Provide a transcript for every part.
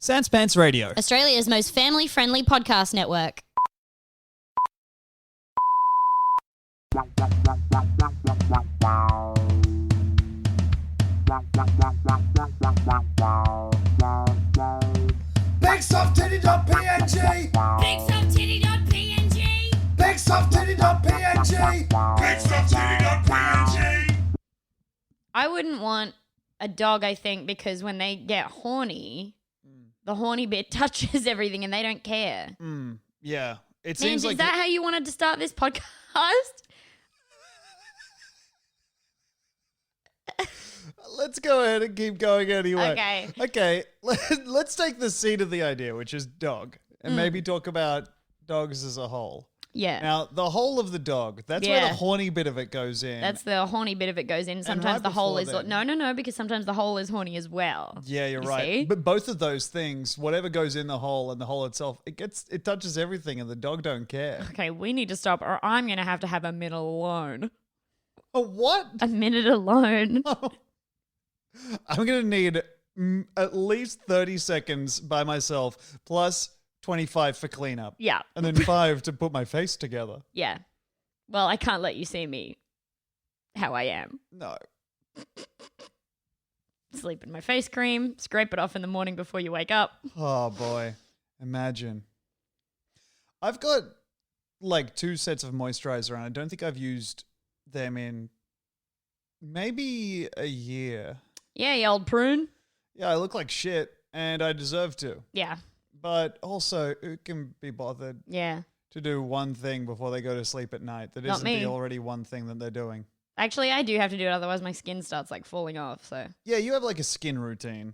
Sans Pants Radio. Australia's most family-friendly podcast network. BigSoftTitty.png BigSoftTitty.png BigSoftTitty.png BigSoftTitty.png I wouldn't want a dog, I think, because when they get horny, the horny bit touches everything and they don't care. Yeah. It Man, seems is like that how you wanted to start this podcast? Let's go ahead and keep going anyway. Okay. Okay. Let's take the seed of the idea, which is dog, and maybe talk about dogs as a whole. Yeah. Now, the whole of the dog, that's where the horny bit of it goes in. That's the horny bit of it goes in. Sometimes right the hole before is... then- No, because sometimes the hole is horny as well. Yeah, you're You right. see? But both of those things, whatever goes in the hole and the hole itself, it touches everything, and the dog don't care. Okay, we need to stop or I'm going to have a minute alone. Oh, what? A minute alone. I'm going to need at least 30 seconds by myself, plus 25 for cleanup. Yeah. And then 5 to put my face together. Yeah. Well, I can't let you see me how I am. No. Sleep in my face cream, scrape it off in the morning before you wake up. Oh, boy. Imagine. I've got like 2 sets of moisturizer and I don't think I've used them in maybe a year. Yeah, you old prune. Yeah, I look like shit and I deserve to. Yeah. But also, who can be bothered Yeah. to do one thing before they go to sleep at night that Not isn't me. the already one thing that they're doing? Actually, I do have to do it, otherwise my skin starts like falling off, so. Yeah, you have like a skin routine.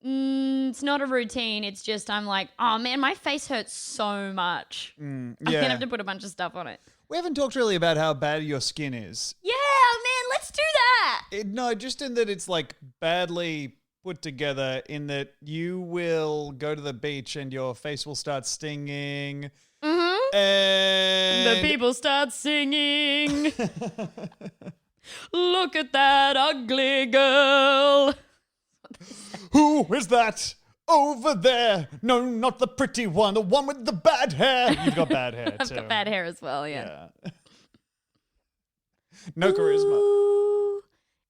It's not a routine, it's just I'm like, oh man, my face hurts so much. I'm Yeah. gonna have to put a bunch of stuff on it. We haven't talked really about how bad your skin is. Yeah, man, let's do that. No, just in that it's like badly put together in that you will go to the beach and your face will start stinging. Mm-hmm. And The people start singing. Look at that ugly girl. Who is that over there? No, not the pretty one, the one with the bad hair. You've got bad hair I've too. got bad hair as well, yeah. Yeah. No charisma. Ooh,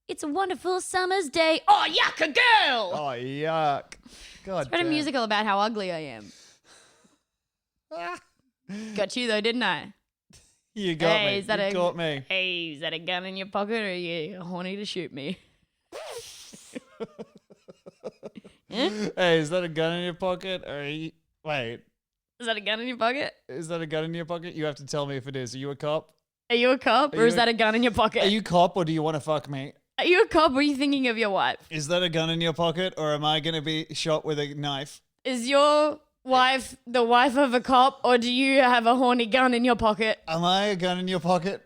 it's a wonderful summer's day. Oh, yuck, a girl! Oh, yuck. God Wrote a damn. musical about how ugly I am. Got you though, didn't I? You got Hey, me. is that You a- got me. Hey, is that a gun in your pocket or are you horny to shoot me? Hey, is that a gun in your pocket? Or are you... Wait, Is that a gun in your pocket? is that a gun in your pocket? You have to tell me if it is. Are you a cop? Are you a cop or you is a- that a gun in your pocket? Are you cop or do you want to fuck me? Are you a cop or are you thinking of your wife? Is that a gun in your pocket or am I going to be shot with a knife? Is your wife the wife of a cop or do you have a horny gun in your pocket? Am I a gun in your pocket?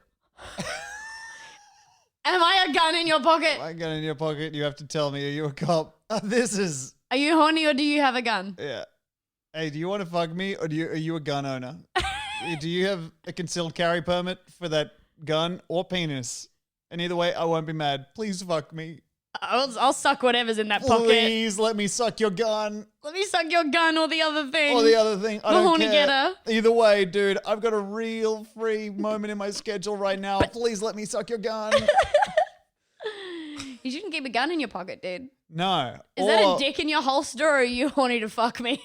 Am I a gun in your pocket? Am I a gun in your pocket? You have to tell me. Are you a cop? This is... Are you horny or do you have a gun? Yeah. Hey, do you want to fuck me or are you a gun owner? Do you have a concealed carry permit for that gun or penis? And either way, I won't be mad. Please fuck me. I'll suck whatever's in that pocket. Please let me suck your gun Let me suck your gun or the other thing. or the other thing. I The don't horny care. getter. Either way, dude, I've got a real free moment in my schedule right now. Please let me suck your gun. You shouldn't keep a gun in your pocket, dude. No. Is that a dick in your holster or are you horny to fuck me?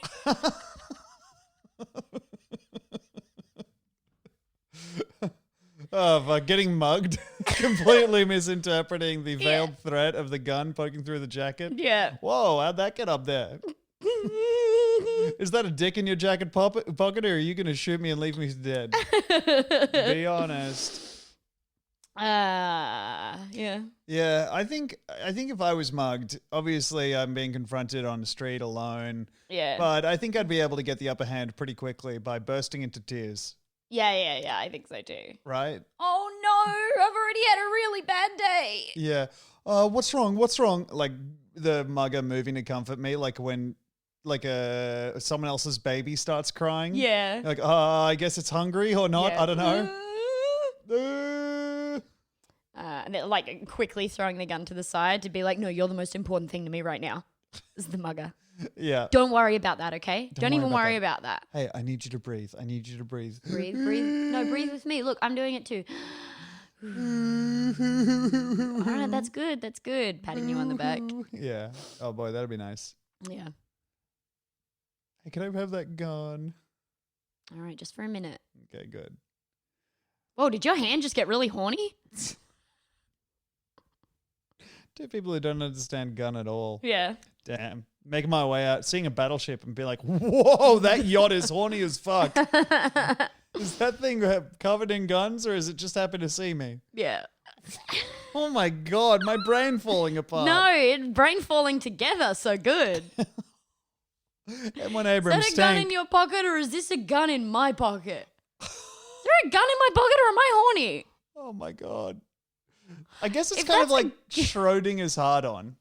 Oh, fuck, getting mugged. Completely misinterpreting the veiled threat of the gun poking through the jacket. Yeah. Whoa, how'd that get up there? Is that a dick in your jacket pocket or are you going to shoot me and leave me dead? Be honest. Yeah. Yeah, I think if I was mugged, obviously I'm being confronted on the street alone, Yeah. but I think I'd be able to get the upper hand pretty quickly by bursting into tears, Yeah, I think so too. right? Oh no, I've already had a really bad day. Yeah. What's wrong? What's wrong? Like the mugger moving to comfort me, like when like someone else's baby starts crying. Yeah. Like, I guess it's hungry or not. Yeah. I don't know. And they're like quickly throwing the gun to the side to be like, no, you're the most important thing to me right now. is the mugger. Yeah. Don't worry about that, okay? Don't worry even about worry that. about that. Hey, I need you to breathe. I need you to breathe. Breathe, breathe. No, breathe with me. Look, I'm doing it too. All right, that's good. That's good. Patting you on the back. Yeah. Oh boy, that'd be nice. Yeah. Hey, can I have that gun? All right, just for a minute. Okay, good. Whoa, did your hand just get really horny? Two people who don't understand gun at all. Yeah. Damn. Making my way out, seeing a battleship and be like, whoa, that yacht is horny as fuck. Is that thing covered in guns or is it just happen to see me? Yeah. Oh my God, my brain falling apart. No, brain falling together. So good. M1 Is Abrams that a gun tank. in your pocket or is this a gun in my pocket? Is there a gun in my pocket or am I horny? Oh my God. I guess it's If kind of that's like Schrodinger's hard on,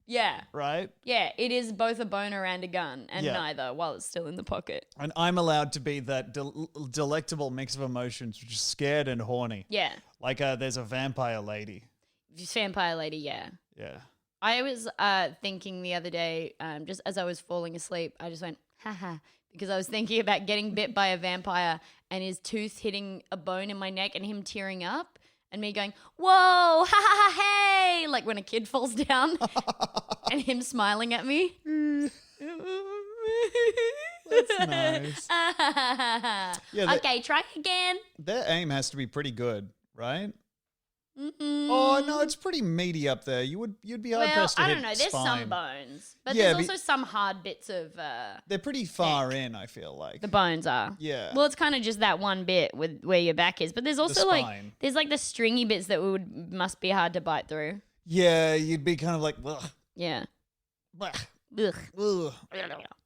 Yeah. right? Yeah, it is both a boner and a gun, and Yeah. neither while it's still in the pocket. And I'm allowed to be that delectable mix of emotions, which is scared and horny. Yeah. Like there's a vampire lady. Vampire lady, yeah. Yeah. I was thinking the other day, just as I was falling asleep, I just went, haha, because I was thinking about getting bit by a vampire and his tooth hitting a bone in my neck and him tearing up and me going, whoa, ha ha ha, hey, like when a kid falls down and him smiling at me. That's nice. Yeah, Okay, try again. their aim has to be pretty good, right? Mm-mm. Oh no, it's pretty meaty up there. You'd be hard Well, pressed to I hit don't know. There's spine. some bones, but Yeah, there's but- also some hard bits of They're pretty far in, I feel like. the bones are. Yeah. Well, it's kind of just that one bit with where your back is, but there's also spine. there's like the stringy bits that must be hard to bite through. Yeah, you'd be kind of like, ugh, Yeah. ugh, Ugh. ugh.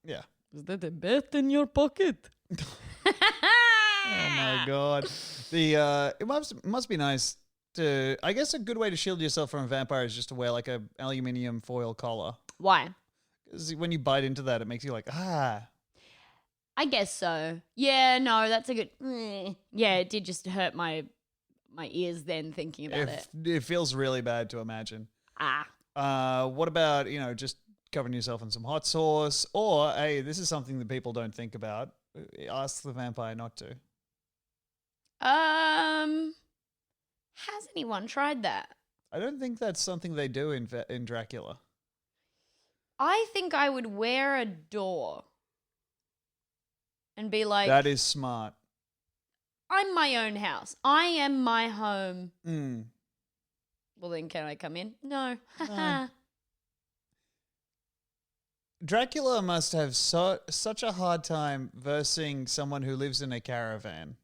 Yeah. Is that a bet in your pocket? Oh my God. The it must be nice to. I guess a good way to shield yourself from a vampire is just to wear like a aluminium foil collar. Why? 'Cause when you bite into that, it makes you like ah. I guess so. Yeah. No, that's a good. Yeah, it did just hurt my ears then thinking about it. It feels really bad to imagine. Ah. What about just covering yourself in some hot sauce? Or hey, this is something that people don't think about. Ask the vampire not to. Has anyone tried that? I don't think that's something they do in Dracula. I think I would wear a door and be like, That is smart. I'm my own house. I am my home. Mm. Well, then can I come in? No. No. Dracula must have such a hard time versing someone who lives in a caravan.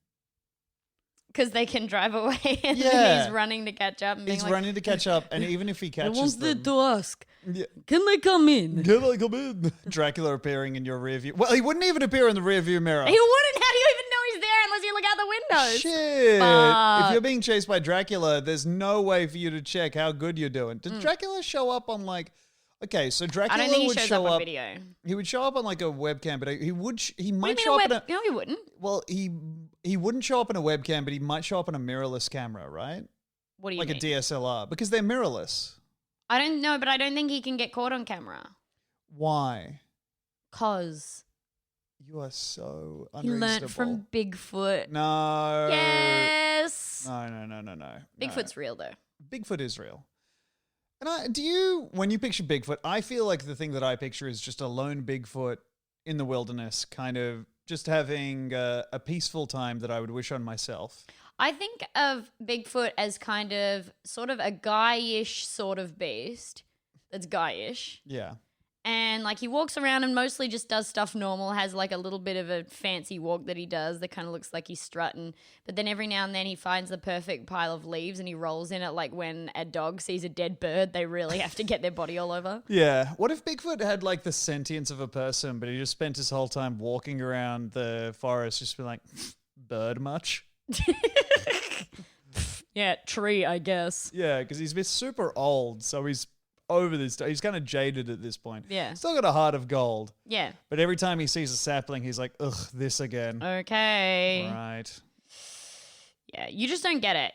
Because they can drive away and Yeah. then he's running to catch up and being He's like, running to catch up, and even if he I catches them, wanted to ask, Yeah. can they come in? Can I come in? Dracula appearing in your rear view. Well, he wouldn't even appear in the rear view mirror. He wouldn't. How do you even know he's there unless you look out the windows? Shit. Fuck. If you're being chased by Dracula, there's no way for you to check how good you're doing. Did Dracula show up on like... Okay, so I Dracula don't think he would shows show up on up... video. He would show up on like a webcam, but he would... he What might do you show mean up in a... No, he wouldn't. Well, he wouldn't show up on a webcam, but he might show up on a mirrorless camera, right? What do you Like mean? a DSLR, because they're mirrorless. I don't know, but I don't think he can get caught on camera. Why? 'Cause You are so he unreasonable. learnt from Bigfoot. No. Yes. No. Bigfoot's real though. Bigfoot is real. And when you picture Bigfoot, I feel like the thing that I picture is just a lone Bigfoot in the wilderness, kind of just having a peaceful time that I would wish on myself. I think of Bigfoot as kind of sort of a guy-ish sort of beast that's guy-ish. Yeah. And like he walks around and mostly just does stuff normal, has like a little bit of a fancy walk that he does that kind of looks like he's strutting. But then every now and then he finds the perfect pile of leaves and he rolls in it like when a dog sees a dead bird, they really have to get their body all over. Yeah. What if Bigfoot had like the sentience of a person, but he just spent his whole time walking around the forest just being like, bird much? Yeah, tree, I guess. Yeah, because he's been super old, so he's over this. He's kind of jaded at this point. Yeah. Still got a heart of gold. Yeah. But every time he sees a sapling, he's like, ugh, this again. Okay. Right. Yeah, you just don't get it.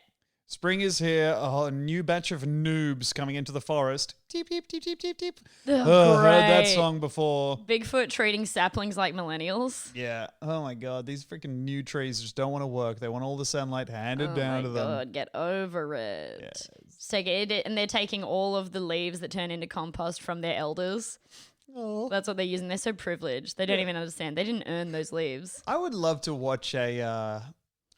Spring is here. A new batch of noobs coming into the forest. Teep, teep, teep, teep, teep, teep. Oh, Heard that great. song before. Bigfoot treating saplings like millennials. Yeah. Oh my God. These freaking new trees just don't want to work. They want all the sunlight handed down to Oh my them. God, get over it. Yes. Just take it, and they're taking all of the leaves that turn into compost from their elders. Oh. That's what they're using. They're so privileged. They don't even understand. They didn't earn those leaves. I would love to watch a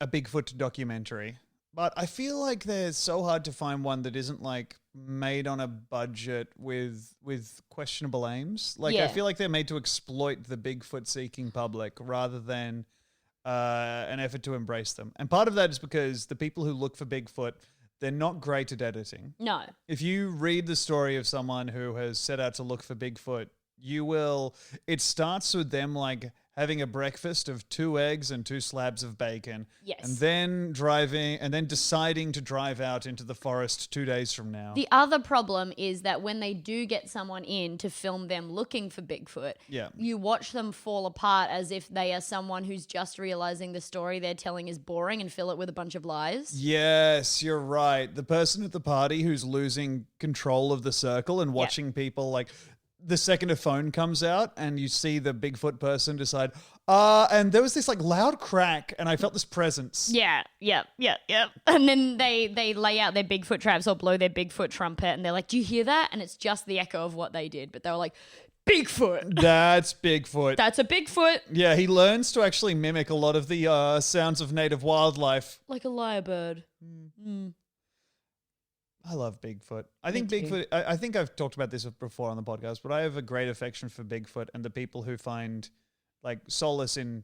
Bigfoot documentary, but I feel like they're so hard to find one that isn't like made on a budget with questionable aims. Like I Yeah. feel like they're made to exploit the Bigfoot seeking public rather than an effort to embrace them. And part of that is because the people who look for Bigfoot, they're not great at editing. No. If you read the story of someone who has set out to look for Bigfoot, it starts with them like having a breakfast of 2 eggs and 2 slabs of bacon. Yes. And then deciding to drive out into the forest 2 days from now. The other problem is that when they do get someone in to film them looking for Bigfoot, Yeah. you watch them fall apart as if they are someone who's just realizing the story they're telling is boring and fill it with a bunch of lies. Yes, you're right. The person at the party who's losing control of the circle and watching people like the second a phone comes out and you see the Bigfoot person decide, and there was this like loud crack and I felt this presence. Yeah. And then they lay out their Bigfoot traps or blow their Bigfoot trumpet and they're like, do you hear that? And it's just the echo of what they did. But they were like, Bigfoot. That's Bigfoot. That's a Bigfoot. Yeah, he learns to actually mimic a lot of the sounds of native wildlife. Like a lyrebird. I love Bigfoot. I think too. Bigfoot, I think I've talked about this before on the podcast, but I have a great affection for Bigfoot and the people who find like solace in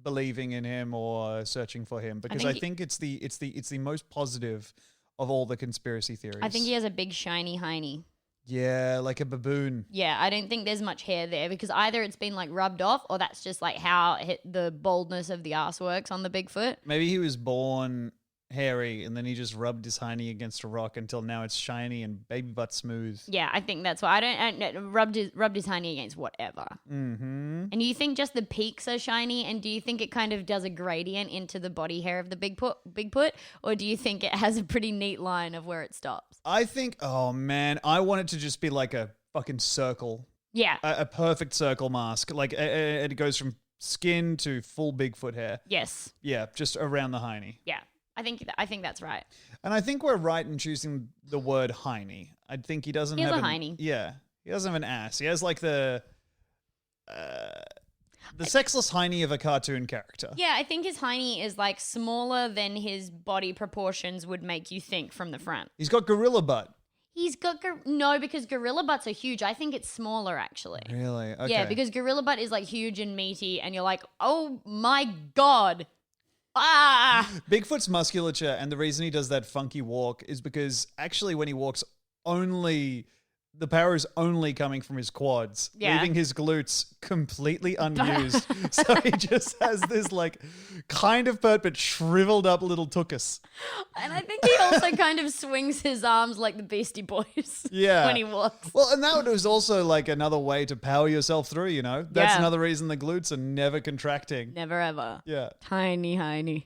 believing in him or searching for him, because I think it's the most positive of all the conspiracy theories. I think he has a big shiny hiney. Yeah, like a baboon. Yeah, I don't think there's much hair there because either it's been like rubbed off or that's just like how the baldness of the ass works on the Bigfoot. Maybe he was born hairy and then he just rubbed his hiney against a rock until now it's shiny and baby butt smooth. Yeah, I think that's why I don't rubbed his hiney against whatever. Mm-hmm. And do you think just the peaks are shiny, and do you think it kind of does a gradient into the body hair of the Bigfoot, or do you think it has a pretty neat line of where it stops? I think, oh man, I want it to just be like a fucking circle. Yeah. A perfect circle mask. Like and it goes from skin to full Bigfoot hair. Yes. Yeah, just around the hiney. Yeah. I think that's right. And I think we're right in choosing the word hiney. I think he doesn't He has have a hiney. Yeah. He doesn't have an ass. He has like the sexless hiney of a cartoon character. Yeah, I think his hiney is like smaller than his body proportions would make you think from the front. He's got gorilla butt. He's got no, because gorilla butts are huge. I think it's smaller actually. Really? Okay. Yeah, because gorilla butt is like huge and meaty, and you're like, oh my god. Ah! Bigfoot's musculature, and the reason he does that funky walk is because actually when he walks, the power is only coming from his quads, Yeah. leaving his glutes completely unused. So he just has this like kind of pert but shriveled up little tuchus. And I think he also kind of swings his arms like the Beastie Boys Yeah. when he walks. Well, and that was also like another way to power yourself through, you know? That's Yeah. another reason the glutes are never contracting. Never ever. Yeah. Tiny hiney.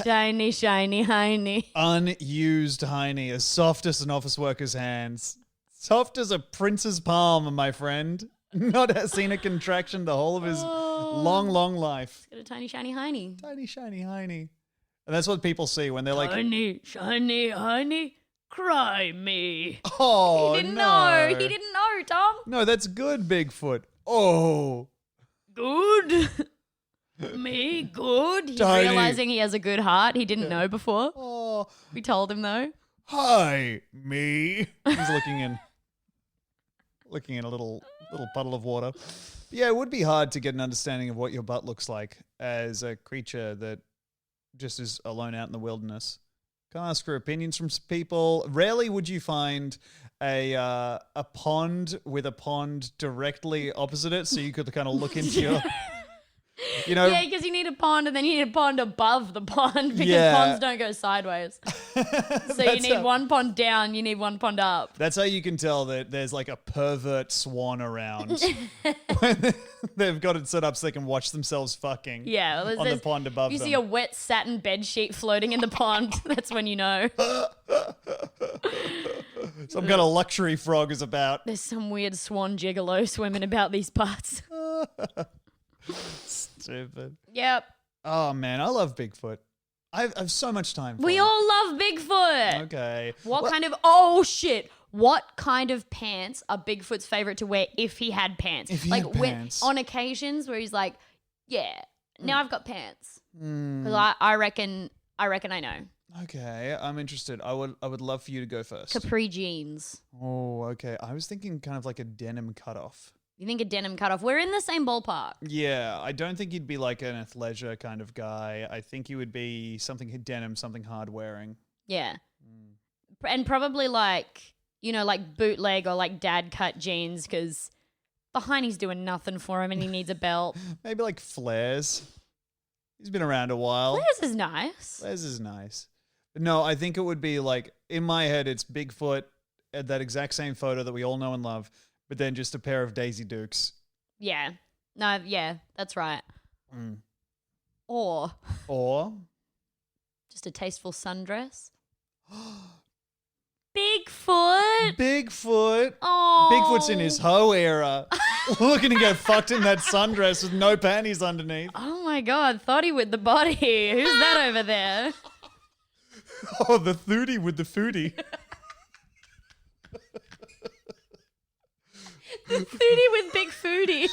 Tiny, shiny hiney. Unused hiney, as soft as an office worker's hands. Soft as a prince's palm, my friend. Not seen a contraction the whole of his long, long life. Got a tiny, shiny hiney. Tiny, shiny hiney. And that's what people see when they're like, Tiny, shiny hiney. Cry me. oh, He didn't no. know. He didn't know, Tom. No, that's good, Bigfoot. Oh. Good. Me, good. He's Tiny. realizing he has a good heart. He didn't know before. Oh. We told him though. Hi, me. He's looking in a little puddle of water. Yeah, it would be hard to get an understanding of what your butt looks like as a creature that just is alone out in the wilderness. Can I ask for opinions from some people? Rarely would you find a pond with a pond directly opposite it, so you could kind of look into your You know, Yeah, because you need a pond and then you need a pond above the pond because Yeah. ponds don't go sidiways. So you need one pond down, you need one pond up. that's how you can tell that there's like a pervert swan around when they've got it set up so they can watch themselves fucking Yeah. Well, on the pond above you them. see a wet satin bed sheet floating in the pond, that's when you know. Some kind of luxury frog is about. There's some weird swan gigolo swimming about these parts. Stupid. Yep. Oh man, I love Bigfoot. I've so much time for We him. all love Bigfoot. Okay. What kind of oh shit? What kind of pants are Bigfoot's favorite to wear if he had pants? If he like had pants. on occasions where he's like, yeah, now I've got pants. Hmm. Because I reckon I know. Okay, I'm interested. I would love for you to go first. Capri jeans. Oh, okay. I was thinking kind of like a denim cutoff. You think a denim cutoff? We're in the same ballpark. Yeah, I don't think he'd be like an athleisure kind of guy. I think he would be something denim, something hard wearing. Yeah. And probably like, you know, like bootleg or like dad cut jeans because behind he's doing nothing for him and he needs a belt. Maybe like flares. He's been around a while. Flares is nice. Flares is nice. But no, I think it would be like, in my head, it's Bigfoot at that exact same photo that we all know and love, but then just a pair of Daisy Dukes. Yeah. No, yeah, that's right. Or just a tasteful sundress. Bigfoot. Bigfoot. Oh. Bigfoot's in his hoe era. Looking to get fucked in that sundress with no panties underneath. Oh my God, Thotty with the body. Who's that over there? Oh, the thootie with the foodie. Foodie with big foodie.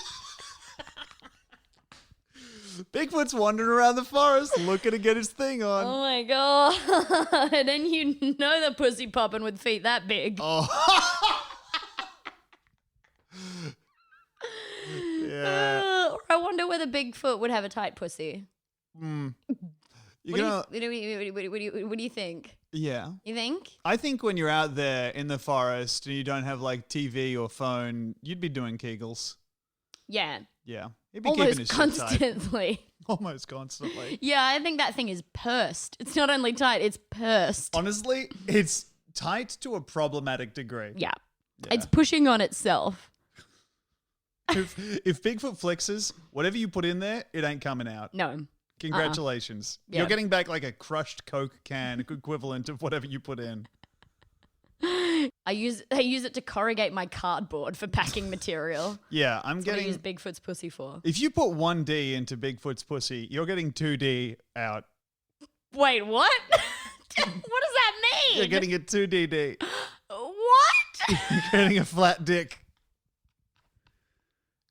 Bigfoot's wandering around the forest looking to get his thing on. Oh my God. And you know the pussy popping with feet that big. Oh. Yeah. I wonder whether Bigfoot would have a tight pussy. You're What gonna, do you think? yeah. You think? I think when you're out there in the forest and you don't have like TV or phone, you'd be doing Kegels. Yeah. Yeah. He'd be keeping his Almost shit tight. constantly. Almost constantly. Yeah, I think that thing is pursed. It's not only tight, it's pursed. Honestly, it's tight to a problematic degree. Yeah. It's pushing on itself. If Bigfoot flexes, whatever you put in there, it ain't coming out. No. Congratulations. Yeah. You're getting back like a crushed Coke can equivalent of whatever you put in. I use it to corrugate my cardboard for packing material. Yeah, I'm That's what I getting... use Bigfoot's pussy for. If you put 1D into Bigfoot's pussy, you're getting 2D out. Wait, what? What does that mean? You're getting a 2DD. What? You're getting a flat dick.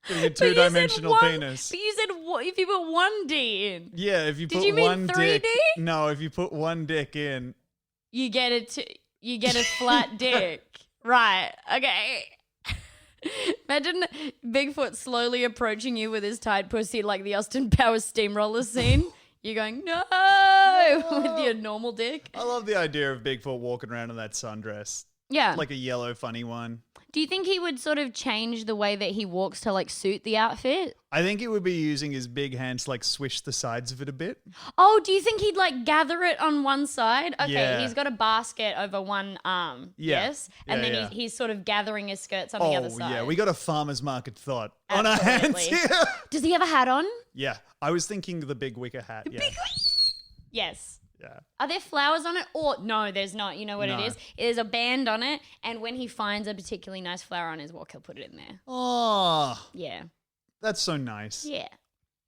Getting a But you said two-dimensional one- penis. But you said if you put 1D in, Yeah, if you Did put you mean one dick... 3D? No, if you put one dick in... you get a flat dick. Right. Okay. Imagine Bigfoot slowly approaching you with his tight pussy like the Austin Powers steamroller scene. You're going, no, with your normal dick. I love the idea of Bigfoot walking around in that sundress. Yeah. Like a yellow funny one. Do you think he would sort of change the way that he walks to like suit the outfit? I think he would be using his big hands to like swish the sides of it a bit. Oh, do you think he'd like gather it on one side? Okay, Yeah. he's got a basket over one arm. Yeah. Yes. And Yeah, then yeah. He's sort of gathering his skirts on the other side. yeah, we got a farmer's market thought on our hands Absolutely. here. Does he have a hat on? Yeah, I was thinking the big wicker hat. Yeah, Yes. yeah. Are there flowers on it? Or no, there's not. You know what No. it is? There's a band on it, and when he finds a particularly nice flower on his walk, he'll put it in there. Oh, Yeah. that's so nice. Yeah.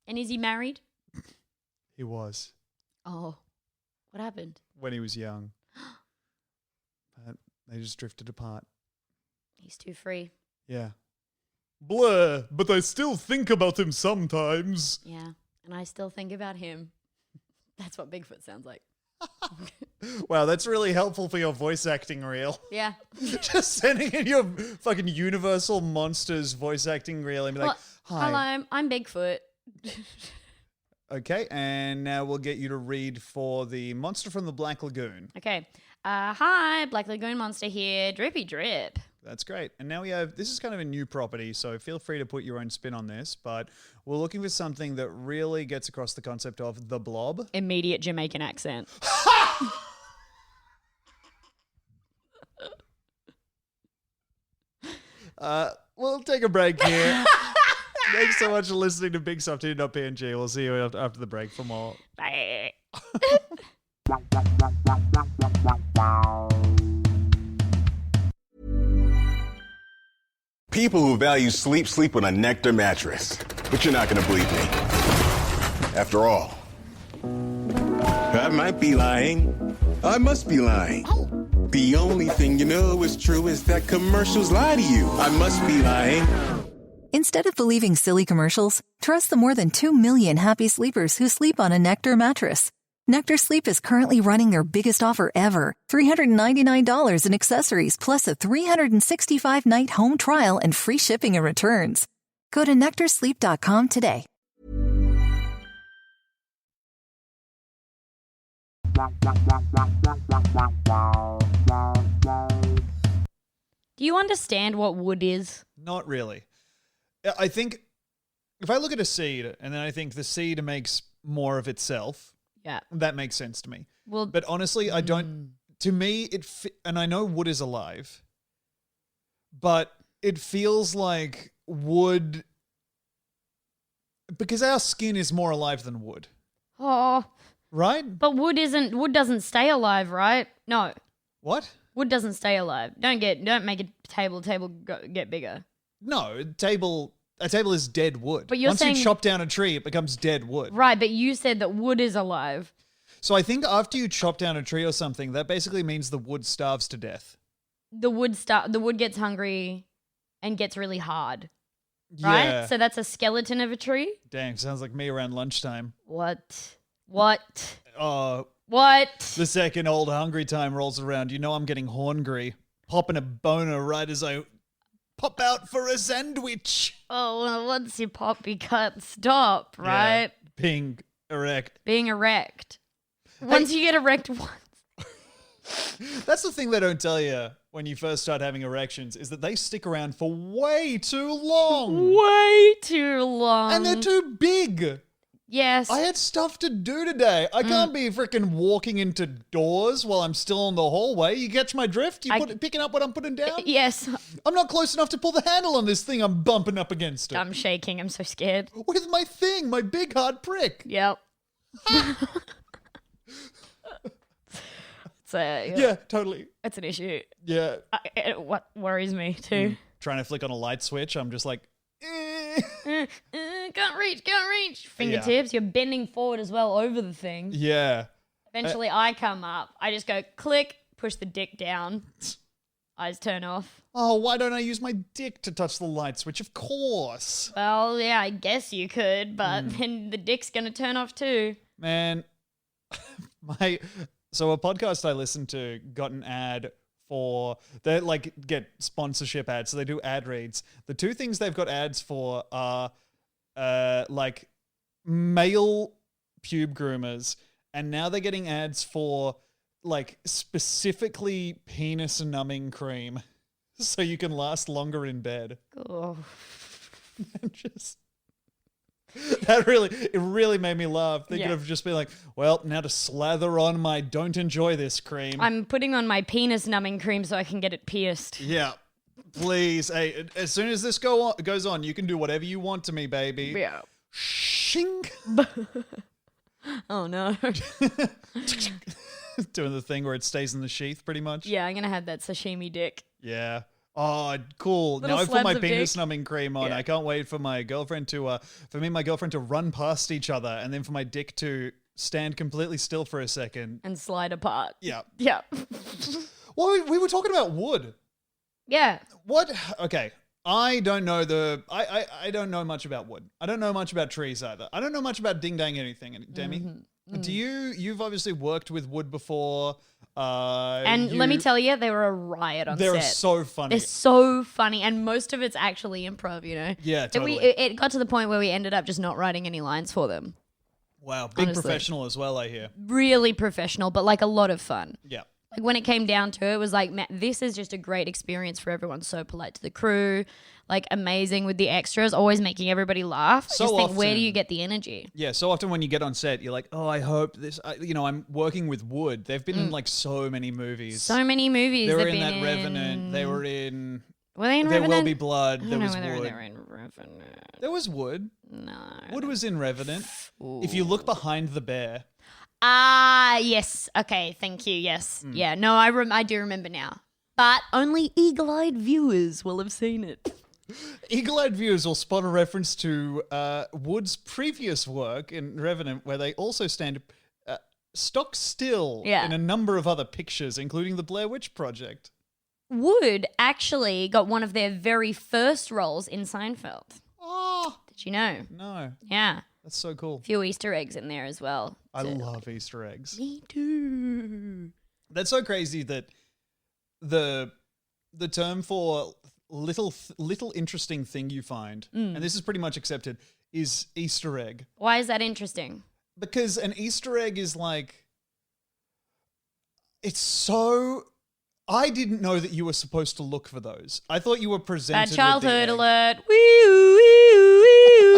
And is he married? He was Oh. What happened? when he was young, but they just drifted apart. He's too free. Yeah. Blur, but I still think about him sometimes. Yeah. And I still think about him. That's what Bigfoot sounds like. Wow, that's really helpful for your voice acting reel. Yeah. Just sending in your fucking Universal Monsters voice acting reel and be like, Well, hi. hello, I'm Bigfoot. Okay, and now we'll get you to read for the Monster from the Black Lagoon. Okay. Hi, Black Lagoon Monster here. Drippy drip. That's great. And now this is kind of a new property, so feel free to put your own spin on this, but we're looking for something that really gets across the concept of the blob. Immediate Jamaican accent. We'll take a break here. Thanks so much for listening to BigSoftTitty.png. We'll see you after the break for more. Bye. People who value sleep, sleep on a Nectar mattress. But you're not going to believe me. After all, I might be lying. I must be lying. The only thing you know is true is that commercials lie to you. I must be lying. Instead of believing silly commercials, trust the more than 2 million happy sleepers who sleep on a Nectar mattress. Nectar Sleep is currently running their biggest offer ever, $399 in accessories plus a 365-night home trial and free shipping and returns. Go to nectarsleep.com today. Do you understand what wood is? Not really. I think if I look at a seed and then I think the seed makes more of itself, Yeah. that makes sense to me. Well, But honestly, I don't. To me, and I know wood is alive, but it feels like wood because our skin is more alive than wood, oh, right? but wood doesn't stay alive, right? No. What? Wood doesn't stay alive. Don't make a table get bigger. No, a table is dead wood. But you're Once saying- you chop down a tree, it becomes dead wood. Right, but you said that wood is alive. So I think after you chop down a tree or something, that basically means the wood starves to death. The wood gets hungry and gets really hard. Right? Yeah. So that's a skeleton of a tree? Dang, sounds like me around lunchtime. What? The second old hungry time rolls around, you know I'm getting horngry, popping a boner right as I pop out for a sandwich. Oh, well, once you pop, you can't stop, right? Yeah, being erect. Being erect. Once you get erect once. That's the thing they don't tell you when you first start having erections is that they stick around for way too long. Way too long. And they're too big. Yes. I had stuff to do today. I can't be freaking walking into doors while I'm still in the hallway. You catch my drift? Picking up what I'm putting down? Yes. I'm not close enough to pull the handle on this thing I'm bumping up against it. I'm shaking. I'm so scared. With my thing, my big hard prick. Yep. Yeah, totally. It's an issue. Yeah. What worries me too. Trying to flick on a light switch, I'm just like, Can't reach. Fingertips. You're bending forward as well over the thing. Yeah. Eventually I come up. I just go click, push the dick down. Eyes turn off. Oh, why don't I use my dick to touch the light switch? Of course. Well, yeah, I guess you could, but then the dick's going to turn off too. Man, so a podcast I listened to got an ad for, they like get sponsorship ads, so they do ad reads. The two things they've got ads for are like male pube groomers, and now they're getting ads for like specifically penis numbing cream so you can last longer in bed. Oh. And just it really made me laugh. They could have just been like, well, now to slather on my don't enjoy this cream. I'm putting on my penis numbing cream so I can get it pierced. Yeah. Please. Hey, as soon as this goes on, you can do whatever you want to me, baby. Yeah. Shing. Oh no. Doing the thing where it stays in the sheath pretty much. Yeah, I'm going to have that sashimi dick. Yeah. Oh, cool. Little Now I've put my slabs of penis dick. numbing cream on. Yeah. I can't wait for my girlfriend to, for me and my girlfriend to run past each other and then for my dick to stand completely still for a second. And slide apart. Yeah. Yeah. Well, we were talking about wood. Yeah. What? Okay. I don't know I don't know much about wood. I don't know much about trees either. I don't know much about ding dang anything, Demi. Do you've obviously worked with wood before. And let me tell you, they were a riot on set. They're so funny. They're so funny, and most of it's actually improv, you know? Yeah, And totally. it got to the point where we ended up just not writing any lines for them. Wow, big honestly. professional as well, I hear. Really professional, but like a lot of fun. Yeah. Like when it came down to it, it was like, man, this is just a great experience for everyone. So polite to the crew, like amazing with the extras, always making everybody laugh. So I just think, where do often- you get the energy? Yeah, so often when you get on set, you're like, oh, I hope this, I'm working with wood. They've been in like so many movies. So many movies. They were they've in been that Revenant. They were in Were they in There Revenant? Will Be Blood. I There don't know was whether wood. they were in Revenant. There was wood. No. Wood was in Revenant. If you look behind the bear. Ah, yes. Okay, thank you. Yes. Yeah, no, I do remember now. But only eagle-eyed viewers will have seen it. Eagle-eyed viewers will spot a reference to Wood's previous work in Revenant, where they also stand stock still in a number of other pictures, including the Blair Witch Project. Wood actually got one of their very first roles in Seinfeld. Oh, Did you know? no. Yeah. That's so cool. A few Easter eggs in there as well. I love Easter eggs. Me too. That's so crazy that the term for little interesting thing you find, and this is pretty much accepted, is Easter egg. Why is that interesting? Because an Easter egg is like, it's so... I didn't know that you were supposed to look for those. I thought you were presented Bad with childhood the egg. alert. Wee-oo, wee-oo,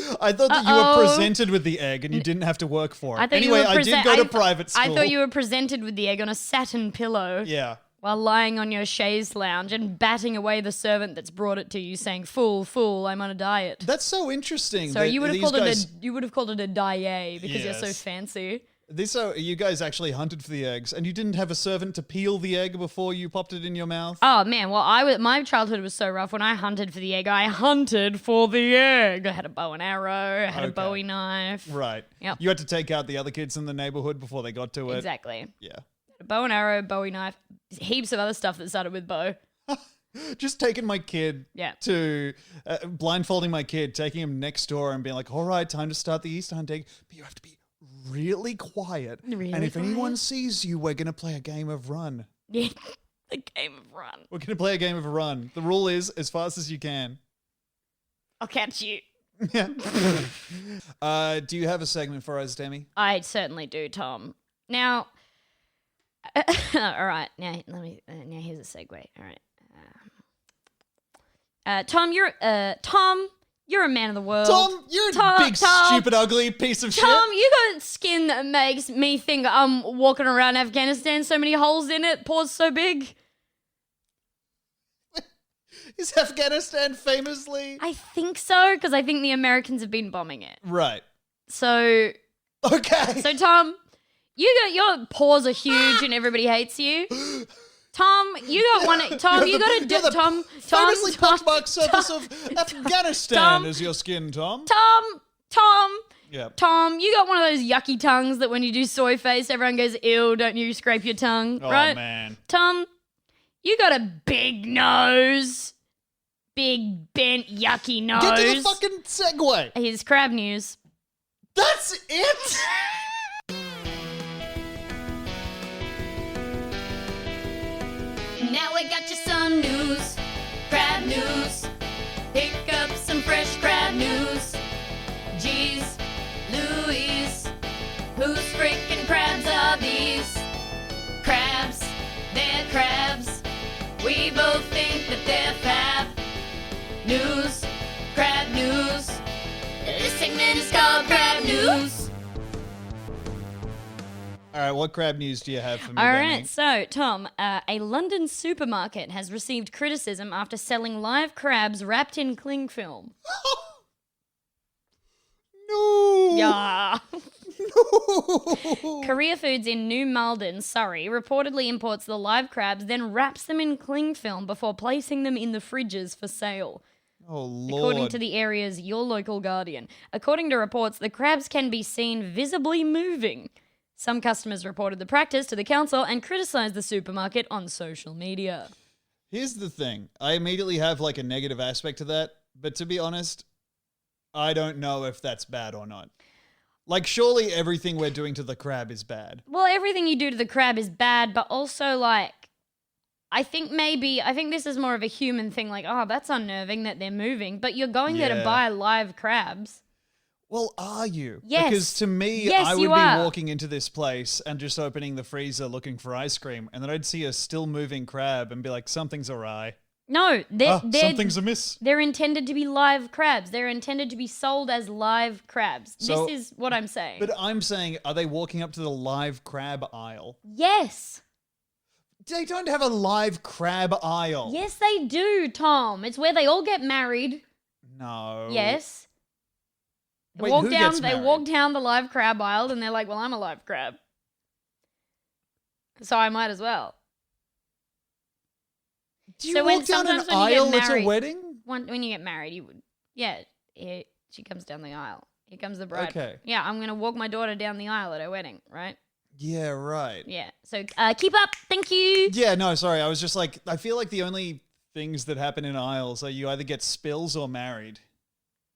wee-oo. I thought that you were presented with the egg and you didn't have to work for it. I thought you Anyway, were I did go to private school. I thought you were presented with the egg on a satin pillow. Yeah. While lying on your chaise lounge and batting away the servant that's brought it to you, saying, "Fool, fool, I'm on a diet." That's so interesting. So that you would have these called guys, it a diet because you're so Yes. fancy. You guys actually hunted for the eggs, and you didn't have a servant to peel the egg before you popped it in your mouth. Oh man, well my childhood was so rough. When I hunted for the egg, I hunted for the egg. I had a bow and arrow, I had a Okay. Bowie knife. Right. Yep. You had to take out the other kids in the neighborhood before they got to it. Exactly. Yeah. A bow and arrow, Bowie knife, heaps of other stuff that started with bow. Just taking my kid to blindfolding my kid, taking him next door and being like, all right, time to start the Easter hunt egg, but you have to be really quiet. And if anyone sees you, we're going to play a game of run. Yeah, the game of run. We're going to play a game of run. The rule is as fast as you can. I'll catch you. Yeah. Do you have a segment for us, Demi? I certainly do, Tom. Now, all right. Now here's a segue. All right. Tom, you're a man of the world. Tom, you're a big, stupid, ugly piece of shit. Tom, you got skin that makes me think I'm walking around Afghanistan, so many holes in it, pores so big. Is Afghanistan famously? I think so, because I think the Americans have been bombing it. Right. So, Okay. so Tom, your pores are huge and everybody hates you. Tom, you got one. Tom, you got a You're the Tom. famously Tom, pockmarked surface of Afghanistan Tom, is your skin, Tom. Tom. Yeah. Tom, you got one of those yucky tongues that when you do soy face, everyone goes, ew, don't you scrape your tongue, Oh, right? man. Tom, you got a big nose. Big, bent, yucky nose. Get to the fucking segue. Here's crab news. That's it? Now I got you some news. Crab news. Pick up some fresh crab news. Jeez, Louise. Whose freaking crabs are these? Crabs, they're crabs. We both think that they're fab. News, crab news. This segment is called Crab News. All right, what crab news do you have for me, All Demi? right, so Tom, a London supermarket has received criticism after selling live crabs wrapped in cling film. No. Yeah. No. Korea Foods in New Malden, Surrey, reportedly imports the live crabs, then wraps them in cling film before placing them in the fridges for sale. Oh, Lord. According to the area's Your Local Guardian. According to reports, the crabs can be seen visibly moving. Some customers reported the practice to the council and criticised the supermarket on social media. Here's the thing. I immediately have like a negative aspect to that, but to be honest, I don't know if that's bad or not. Like, surely everything we're doing to the crab is bad. Well, everything you do to the crab is bad, but also, like, I think this is more of a human thing, like, oh, that's unnerving that they're moving, but you're going there to Yeah. buy live crabs. Well, are you? Yes. Because to me, Yes, I would you be are. walking into this place and just opening the freezer looking for ice cream, and then I'd see a still moving crab and be like, something's awry. No, Something's amiss. they're intended to be live crabs. They're intended to be sold as live crabs. So- this is what I'm saying. But I'm saying, are they walking up to the live crab aisle? Yes. They don't have a live crab aisle. Yes, they do, Tom. It's where they all get married. No. Yes. They Wait, walk who down. gets They married? walk down the live crab aisle, and they're like, "Well, I'm a live crab, so I might as well." Do you So when- walk down an sometimes when you get aisle at a married- wedding? When you get married, you would. Yeah, she comes down the aisle. Here comes the bride. Okay. Yeah, I'm gonna walk my daughter down the aisle at her wedding, right? Yeah, right. Yeah. So keep up. Thank you. Yeah, no, sorry. I was just like, I feel like the only things that happen in aisles are you either get spills or married.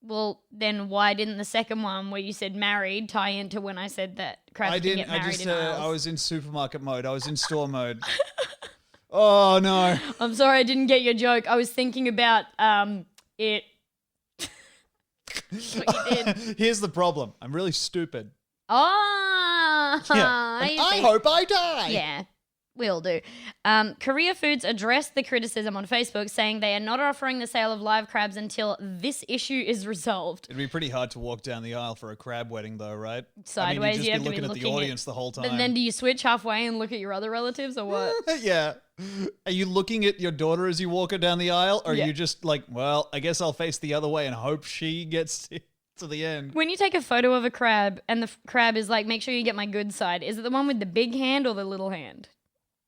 Well, then why didn't the second one where you said married tie into when I said that crabs I can didn't. get married I just. in aisles? I was in supermarket mode. I was in store mode. Oh no. I'm sorry I didn't get your joke. I was thinking about it. What you did. Here's the problem. I'm really stupid. Oh, Yeah. And I hope I die. Yeah, we all do. Korea Foods addressed the criticism on Facebook, saying they are not offering the sale of live crabs until this issue is resolved. It'd be pretty hard to walk down the aisle for a crab wedding, though, right? Sideways, I mean, you you'd have just to be be looking at the looking at- audience the whole time. But then do you switch halfway and look at your other relatives or what? Yeah. Are you looking at your daughter as you walk her down the aisle? Or are Yeah. you just like, well, I guess I'll face the other way and hope she gets to the end? When you take a photo of a crab and the crab is like, make sure you get my good side, is it the one with the big hand or the little hand?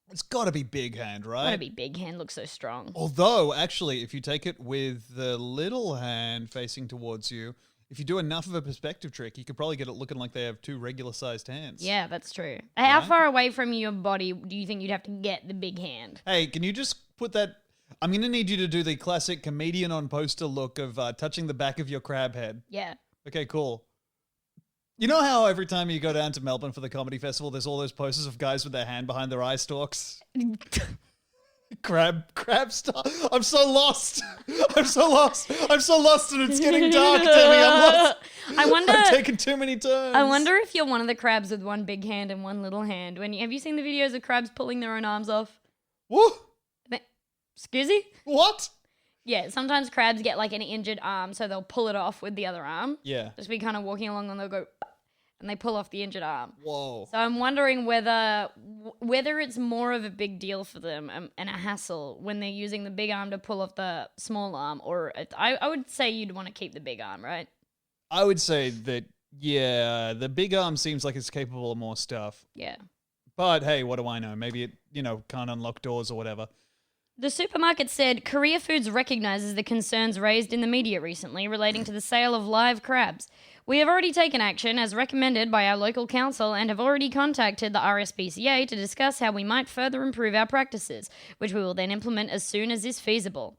It's got to be big hand, right? Gotta be big hand, looks so strong. Although, actually, if you take it with the little hand facing towards you, if you do enough of a perspective trick, you could probably get it looking like they have two regular-sized hands. Yeah, that's true. How Right? far away from your body do you think you'd have to get the big hand? Hey, can you just put that... I'm going to need you to do the classic comedian on poster look of touching the back of your crab head. Yeah. Okay, cool. You know how every time you go down to Melbourne for the comedy festival, there's all those posters of guys with their hand behind their eye stalks? Crab stuff. I'm so lost. I'm so lost and it's getting dark, Demi. I'm lost. I wonder. I've taken too many turns. I wonder if you're one of the crabs with one big hand and one little hand. Have you seen the videos of crabs pulling their own arms off? Woo? Excuse me? What? Yeah, sometimes crabs get like an injured arm, so they'll pull it off with the other arm. Yeah. Just be kind of walking along and they'll go, and they pull off the injured arm. Whoa. So I'm wondering whether it's more of a big deal for them and a hassle when they're using the big arm to pull off the small arm, or I would say you'd want to keep the big arm, right? I would say that, yeah, the big arm seems like it's capable of more stuff. Yeah. But hey, what do I know? Maybe it, can't unlock doors or whatever. The supermarket said Korea Foods recognizes the concerns raised in the media recently relating to the sale of live crabs. We have already taken action as recommended by our local council and have already contacted the RSPCA to discuss how we might further improve our practices, which we will then implement as soon as is feasible.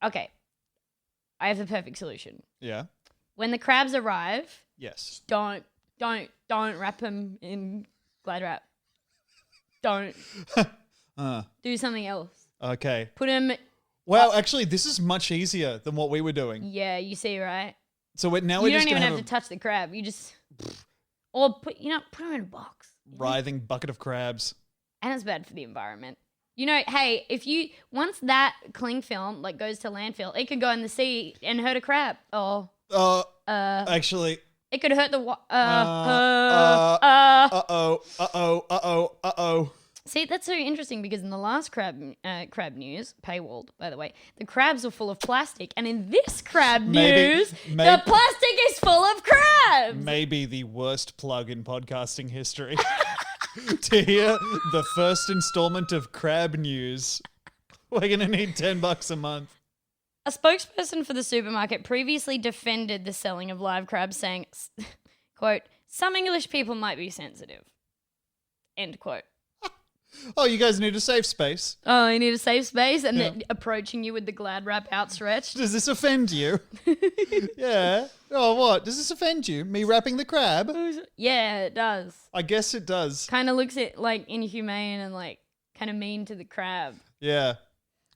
Okay. I have the perfect solution. Yeah. When the crabs arrive, Yes. don't wrap them in Glad wrap. Don't. Do something else. Okay. Put them. Well, actually, this is much easier than what we were doing. Yeah, you see, right? So now You we're don't just even going have to to touch the crab. You just. Or put them in a box. writhing bucket of crabs. And it's bad for the environment. Hey, once that cling film goes to landfill, it could go in the sea and hurt a crab. Actually. It could hurt the See, that's so interesting because in the last crab news, paywalled, by the way, the crabs are full of plastic. And in this crab news, the plastic is full of crabs. Maybe the worst plug in podcasting history. To hear the first installment of crab news, we're going to need $10 a month. A spokesperson for the supermarket previously defended the selling of live crabs, saying, quote, some English people might be sensitive, end quote. Oh, you guys need a safe space. Oh, you need a safe space? And then approaching you with the Glad wrap outstretched. Does this offend you? Yeah. Oh, what? Does this offend you? Me wrapping the crab? Yeah, it does. I guess it does. Kind of looks inhumane and kind of mean to the crab. Yeah.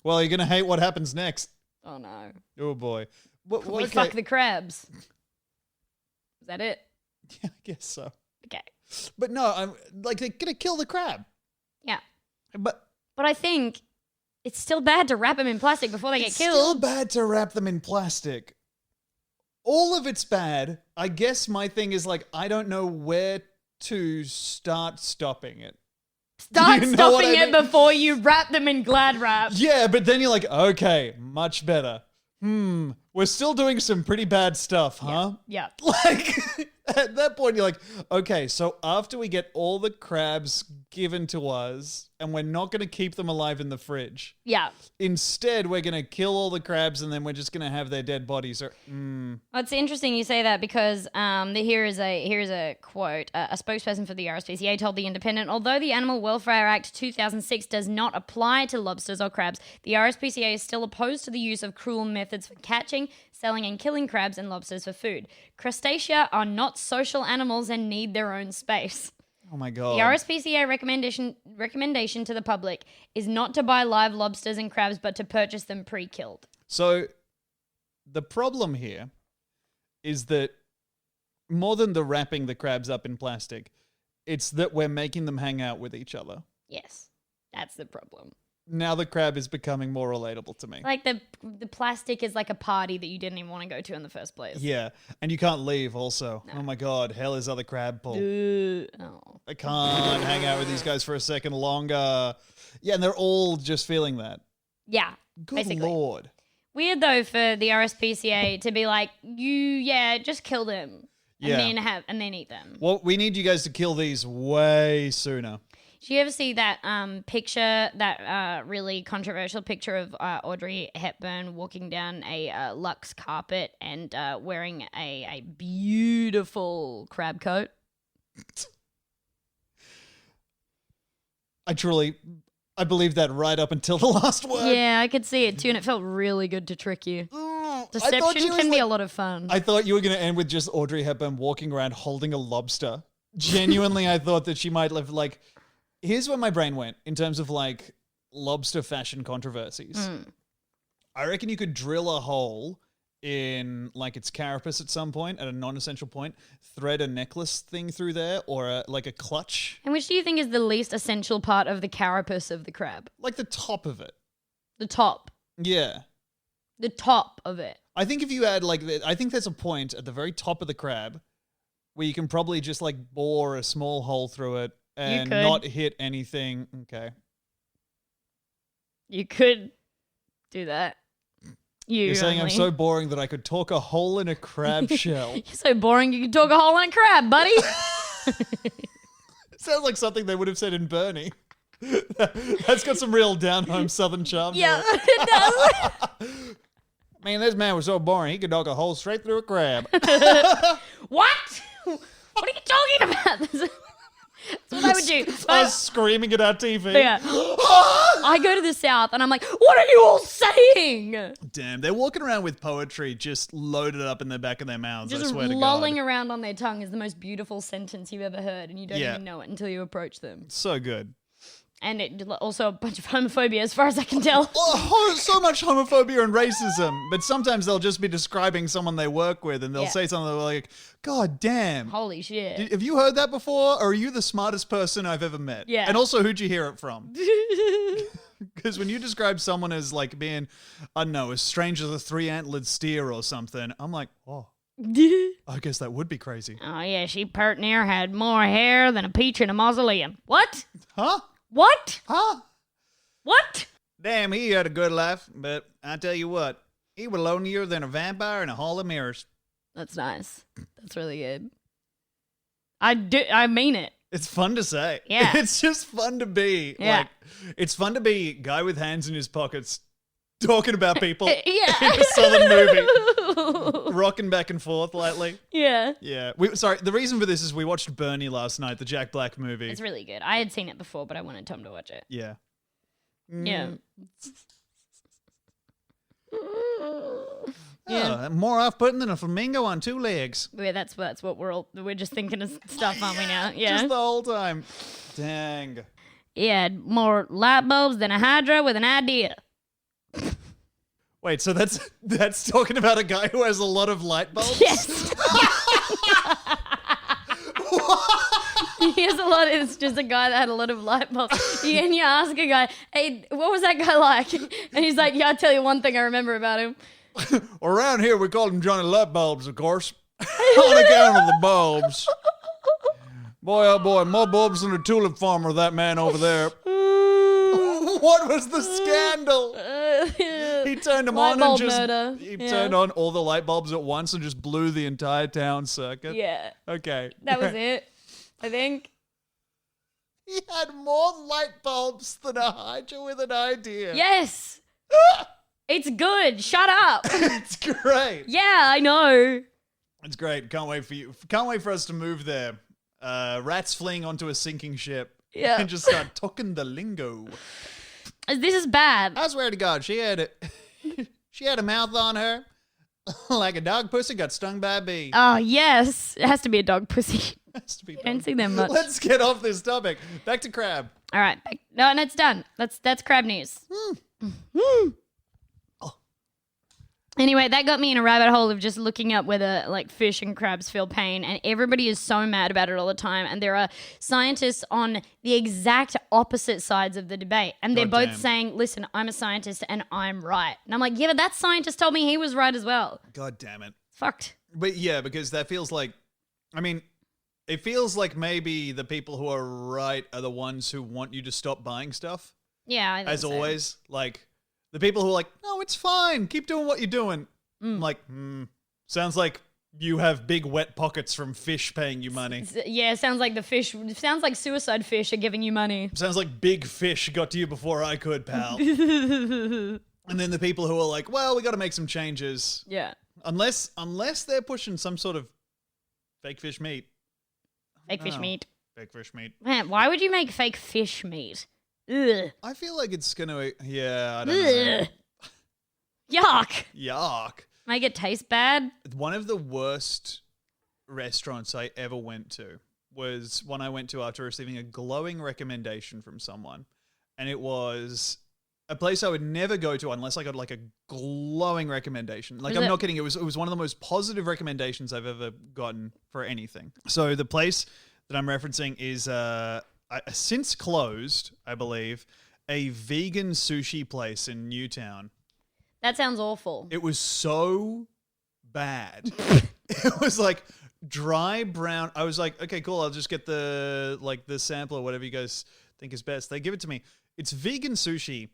Well, you're going to hate what happens next. Oh, no. Oh, boy. We fuck the crabs. Was that it? Yeah, I guess so. Okay. But no, I'm like they're gonna kill the crab. Yeah. But I think it's still bad to wrap them in plastic before they get it's killed. still bad to wrap them in plastic. All of it's bad. I guess my thing is like I don't know where to start stopping it. Start Do you know what stopping I it mean? before you wrap them in Glad wrap. Yeah, but then you're like, okay, much better. We're still doing some pretty bad stuff, huh? Yeah. Like, at that point, you're like, okay, so after we get all the crabs given to us, and we're not going to keep them alive in the fridge, Yeah. instead, we're going to kill all the crabs, and then we're just going to have their dead bodies. Or, Well, it's interesting you say that because here is a quote. A spokesperson for the RSPCA told The Independent, although the Animal Welfare Act 2006 does not apply to lobsters or crabs, the RSPCA is still opposed to the use of cruel methods for catching, selling and killing crabs and lobsters for food. Crustacea are not social animals and need their own space. oh my God. The RSPCA recommendation to the public is not to buy live lobsters and crabs, but to purchase them pre-killed. So, the problem here is that more than the wrapping the crabs up in plastic, it's that we're making them hang out with each other. Yes, that's the problem. Now the crab is becoming more relatable to me. Like the plastic is like a party that you didn't even want to go to in the first place. Yeah, and you can't leave also. No. Oh my God, hell is other crab pull. Oh. I can't hang out with these guys for a second longer. Yeah, and they're all just feeling that. Yeah, Good basically. Lord. Weird though for the RSPCA to be like, just kill them Yeah. and then eat them. Well, we need you guys to kill these way sooner. Do you ever see that picture, that really controversial picture of Audrey Hepburn walking down a luxe carpet and wearing a beautiful crab coat? I believe that right up until the last word. Yeah, I could see it too, and it felt really good to trick you. I thought Deception she was can be like- a lot of fun. I thought you were going to end with just Audrey Hepburn walking around holding a lobster. Genuinely, I thought that she might have, like... Here's where my brain went in terms of, like, lobster fashion controversies. I reckon you could drill a hole in, like, its carapace at some point, at a non-essential point, thread a necklace thing through there, or, a clutch. And which do you think is the least essential part of the carapace of the crab? Like, the top of it. The top. Yeah. The top of it. I think if you add, like... I think there's a point at the very top of the crab where you can probably just, like, bore a small hole through it and could. not hit anything. Okay. You could do that. You're saying I'm only. so boring that I could talk a hole in a crab shell. You're so boring you can talk a hole in a crab, buddy. Sounds like something they would have said in Bernie. That's got some real down-home southern charm to Yeah, it. it does. Man, this man was so boring, he could dog a hole straight through a crab. What? What are you talking about? That's what I would do. Us screaming at our TV. Yeah. I go to the South and I'm like, what are you all saying? Damn, they're walking around with poetry just loaded up in the back of their mouths, I Just swear to lolling God. around on their tongue is the most beautiful sentence you've ever heard, and you don't Yeah. even know it until you approach them. So good. And it also a bunch of homophobia, as far as I can tell. Oh, so much homophobia and racism. But sometimes they'll just be describing someone they work with and they'll Yeah. say something like, God damn. Holy shit. Have you heard that before? Or are you the smartest person I've ever met? Yeah. And also, who'd you hear it from? Because when you describe someone as like being, I don't know, as strange as a 3-antlered steer or something, I'm like, oh, I guess that would be crazy. Oh, yeah, she pert near had more hair than a peach in a mausoleum. What? Huh? What? Huh? What? Damn, he had a good life, but I tell you what, he was lonelier than a vampire in a hall of mirrors. That's nice. That's really good. I mean it. It's fun to say. Yeah. It's just fun to be. Yeah. Like, it's fun to be guy with hands in his pockets talking about people Yeah. in a southern movie. Rocking back and forth lately. Yeah. Yeah. Sorry, the reason for this is we watched Bernie last night, the Jack Black movie. It's really good. I had seen it before, but I wanted Tom to watch it. Yeah. Yeah. Oh, more off-putting than a flamingo on 2 legs. Yeah, that's what we're just thinking of stuff, aren't we now? Yeah. Just the whole time. Dang. He had more light bulbs than a Hydra with an idea. Wait, so that's talking about a guy who has a lot of light bulbs? Yes. He has a lot. It's just a guy that had a lot of light bulbs. And you ask a guy, hey, what was that guy like? And he's like, yeah, I'll tell you one thing I remember about him. Around here, we call him Johnny Light Bulbs, of course. On account of the bulbs. Boy, oh boy, more bulbs than a tulip farmer, that man over there. What was the scandal? He turned them on and just turned on all the light bulbs at once and just blew the entire town circuit. Yeah. Okay. That was it, I think. He had more light bulbs than a Hydra with an idea. Yes. It's good. Shut up. It's great. Yeah, I know. It's great. Can't wait for you. Can't wait for us to move there. Rats fleeing onto a sinking ship. Yeah. And just start talking the lingo. This is bad. I swear to God, she had a mouth on her like a dog pussy got stung by a bee. Oh, yes. It has to be a dog pussy. Has to be I don't see them much. Let's get off this topic. Back to crab. All right. No, and it's done. That's crab news. Anyway, that got me in a rabbit hole of just looking up whether like fish and crabs feel pain, and everybody is so mad about it all the time. And there are scientists on the exact opposite sides of the debate, and they're both saying, "Listen, I'm a scientist and I'm right." And I'm like, "Yeah, but that scientist told me he was right as well." God damn it. Fucked. But yeah, because that feels like, I mean, it feels like maybe the people who are right are the ones who want you to stop buying stuff. Yeah, I think as so. always, like. The people who are like, no, it's fine. Keep doing what you're doing. I'm like, sounds like you have big wet pockets from fish paying you money. Yeah, sounds like the fish. Sounds like suicide fish are giving you money. Sounds like big fish got to you before I could, pal. And then the people who are like, well, we got to make some changes. Yeah. Unless they're pushing some sort of fake fish meat. Fake fish meat. Fake fish meat. Man, why would you make fake fish meat? Ugh. I feel like it's going to, yeah, I don't know. Ugh. Yuck. Yuck. Make it taste bad? One of the worst restaurants I ever went to was one I went to after receiving a glowing recommendation from someone. And it was a place I would never go to unless I got like a glowing recommendation. Like, I'm not kidding. It was one of the most positive recommendations I've ever gotten for anything. So the place that I'm referencing is since closed, I believe, a vegan sushi place in Newtown. That sounds awful. It was so bad. It was like dry brown. I was like, okay, cool. I'll just get the sample or whatever you guys think is best. They give it to me. It's vegan sushi.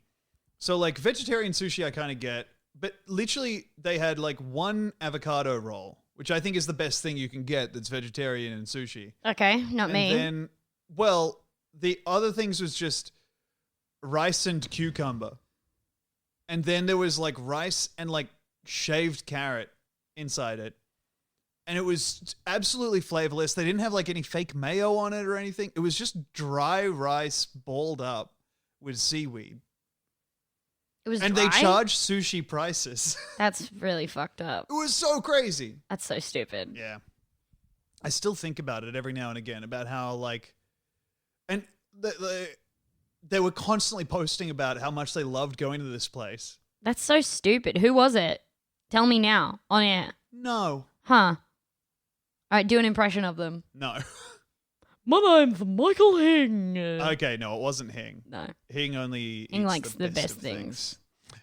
So like vegetarian sushi I kind of get, but literally they had like one avocado roll, which I think is the best thing you can get that's vegetarian in sushi. Okay, not me. And then, well, the other things was just rice and cucumber. And then there was like rice and like shaved carrot inside it. And it was absolutely flavorless. They didn't have like any fake mayo on it or anything. It was just dry rice balled up with seaweed. It was and dry? They charged sushi prices. That's really fucked up. It was so crazy. That's so stupid. Yeah. I still think about it every now and again, about how like, and they were constantly posting about how much they loved going to this place. That's so stupid. Who was it? Tell me now, on air. No. Huh. All right, do an impression of them. No. My name's Michael Hing. Okay, no, it wasn't Hing. No. Hing only Hing eats likes the best of things.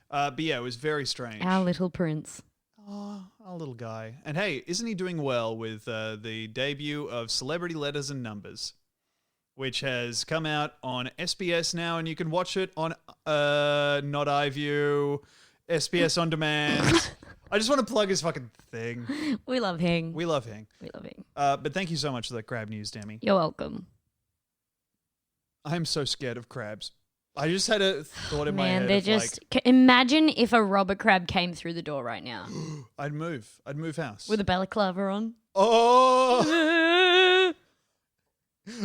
But yeah, it was very strange. Our little prince. Oh, our little guy. And hey, isn't he doing well with the debut of Celebrity Letters and Numbers, which has come out on SBS now, and you can watch it on Not iView, SBS On Demand. I just want to plug his fucking thing. We love Hing. We love Hing. We love Hing. But thank you so much for that crab news, Demi. You're welcome. I'm so scared of crabs. I just had a thought in my head. Man, they're just... Imagine if a robber crab came through the door right now. I'd move house. With a balaclava on. Oh!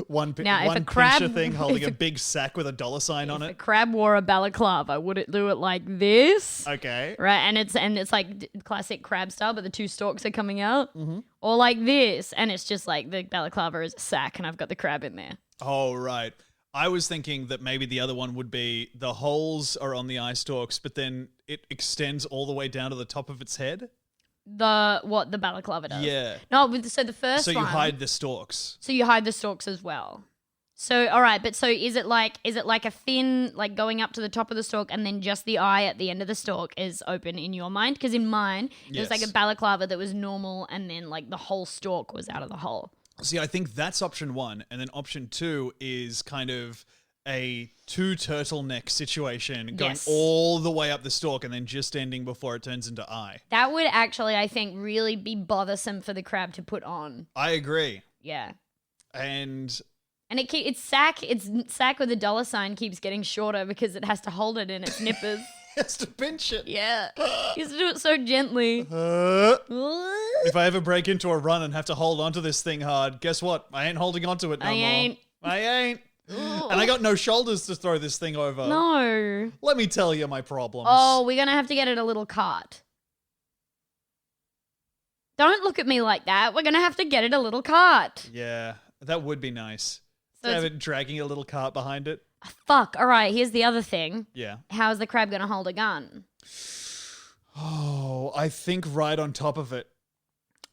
One crab pincher thing holding a big sack with a dollar sign on If a it. crab wore a balaclava, would it do it like this? Okay. Right, and it's like classic crab style, but the two stalks are coming out. Mm-hmm. Or like this, and it's just like the balaclava is a sack, and I've got the crab in there. Oh, right. I was thinking that maybe the other one would be the holes are on the eye stalks, but then it extends all the way down to the top of its head. The balaclava does. Yeah. No, so the first So one. you hide the stalks. So you hide the stalks as well. So all right, but so is it like a fin like going up to the top of the stalk and then just the eye at the end of the stalk is open in your mind? Because in mine, it was like a balaclava that was normal and then like the whole stalk was out of the hole. See, I think that's option 1, and then option 2 is kind of a 2 turtleneck situation going all the way up the stalk and then just ending before it turns into eye. That would actually, I think, really be bothersome for the crab to put on. I agree. Yeah. And its sack with a $sign keeps getting shorter because it has to hold it in its nippers. it has to pinch it. Yeah. You have to do it so gently. If I ever break into a run and have to hold onto this thing hard, guess what? I ain't holding onto it no more. I ain't. And I got no shoulders to throw this thing over. No. Let me tell you my problems. Oh, we're going to have to get it a little cart. Don't look at me like that. We're going to have to get it a little cart. Yeah, that would be nice. So to have it dragging a little cart behind it. Fuck. All right, here's the other thing. Yeah. How's the crab going to hold a gun? Oh, I think right on top of it.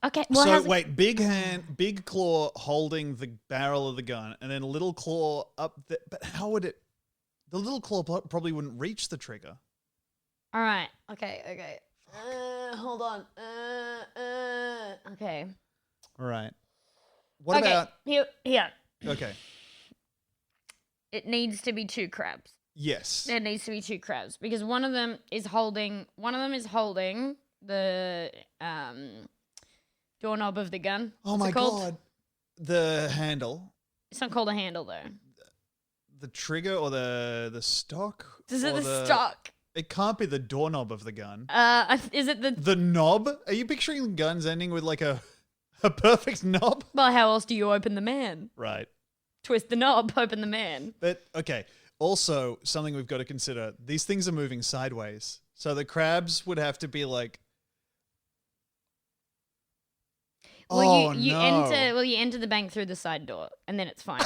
Okay. Well, So wait, big claw holding the barrel of the gun, and then little claw up there. But how would it? The little claw probably wouldn't reach the trigger. All right. Okay. Hold on. Okay. All right. What about? Here. Okay. It needs to be 2 crabs. Yes. There needs to be 2 crabs because one of them is holding the doorknob of the gun. Oh What's my it called? god. The handle. It's not called a handle though. The trigger or the stock? Is it or the stock? It can't be the doorknob of the gun. Is it The knob? Are you picturing guns ending with like a perfect knob? Well, how else do you open the man? Right. Twist the knob, open the man. But okay. Also, something we've got to consider: these things are moving sideways, so the crabs would have to be like. Well, you enter the bank through the side door, and then it's fine.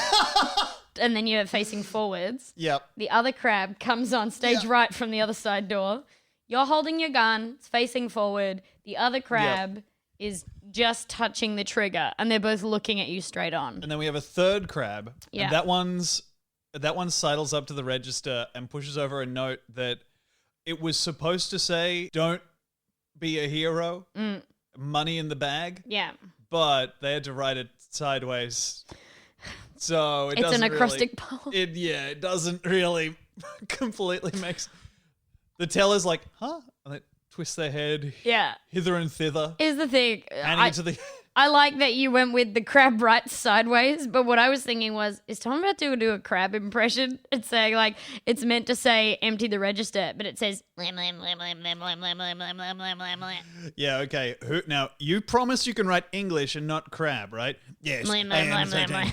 And then you're facing forwards. Yep. The other crab comes on stage right from the other side door. You're holding your gun, it's facing forward. The other crab is just touching the trigger, and they're both looking at you straight on. And then we have a third crab. Yeah. And that one sidles up to the register and pushes over a note that it was supposed to say, "Don't be a hero, money in the bag." Yeah. But they had to write it sideways. So it It's doesn't an acrostic poem. It doesn't really completely make sense. The teller's like, huh? And they twist their head Yeah. hither and thither. Here's the thing. Handing it to the... I like that you went with the crab right sideways, but what I was thinking was, is Tom about to do a crab impression? It's saying like, it's meant to say empty the register, but it says blam, blam, blam, blam, blam, blam, blam, blam, blam, blam, blam, blam, blam. Yeah, okay. Now, you promise you can write English and not crab, right? Yes. Blam, I blam, blam, am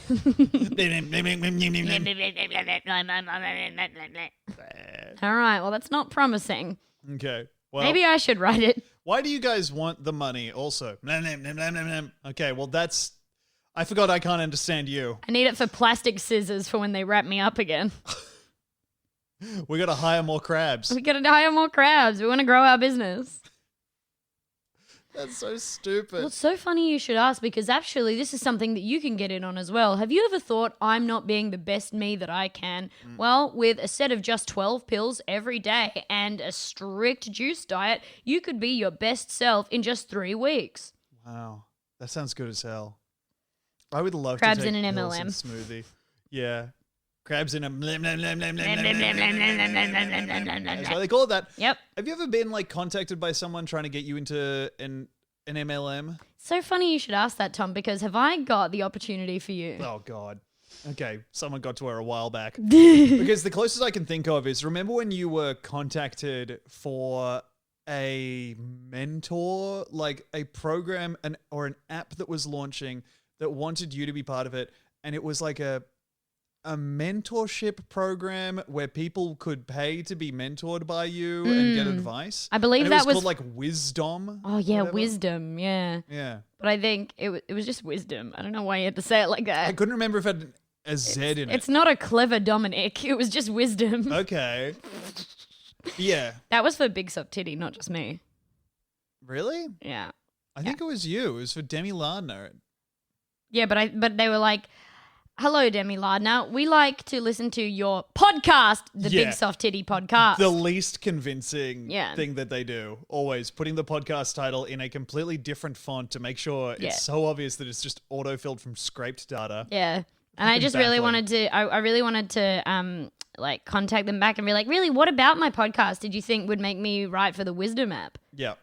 All right, well, that's not promising. Okay. Well, Maybe I should write it. why do you guys want the money also? Okay, well, that's... I forgot I can't understand you. I need it for plastic scissors for when they wrap me up again. We got to hire more crabs. We gotta hire more crabs. We want to grow our business. That's so stupid. Well, it's so funny you should ask because actually this is something that you can get in on as well. Have you ever thought, I'm not being the best me that I can? Well, with a set of just 12 pills every day and a strict juice diet, you could be your best self in just 3 weeks. Wow. That sounds good as hell. I would love Crabs to take in an pills MLM. in a smoothie. Yeah. Crabs in a... That's why they call it that. Yep. Have you ever been like contacted by someone trying to get you into an MLM? So funny you should ask that, Tom, because have I got the opportunity for you? Oh, God. Okay, someone got to her a while back. Because the closest I can think of is, remember when you were contacted for a mentor, like a program or an app that was launching that wanted you to be part of it, and it was like a mentorship program where people could pay to be mentored by you and get advice. I believe and that it was was called like Wisdom. Oh, yeah, whatever. wisdom, yeah. Yeah. But I think it was just wisdom. I don't know why you had to say it like I that. couldn't remember if it had a Z in it. It's not a clever Dominic. It was just wisdom. Okay. Yeah. That was for Big Soft Titty, not just me. Really? Yeah. I think it was you. It was for Demi Lardner. Yeah, but they were like, hello, Demi Lardner. We like to listen to your podcast, the Yeah. Big Soft Titty podcast. The least convincing Yeah. thing that they do. Always putting the podcast title in a completely different font to make sure Yeah. it's so obvious that it's just autofilled from scraped data. Yeah. And I just Baffling. really wanted to, I really wanted to, like contact them back and be like, really, what about my podcast did you think would make me write for the Wisdom app? Yeah.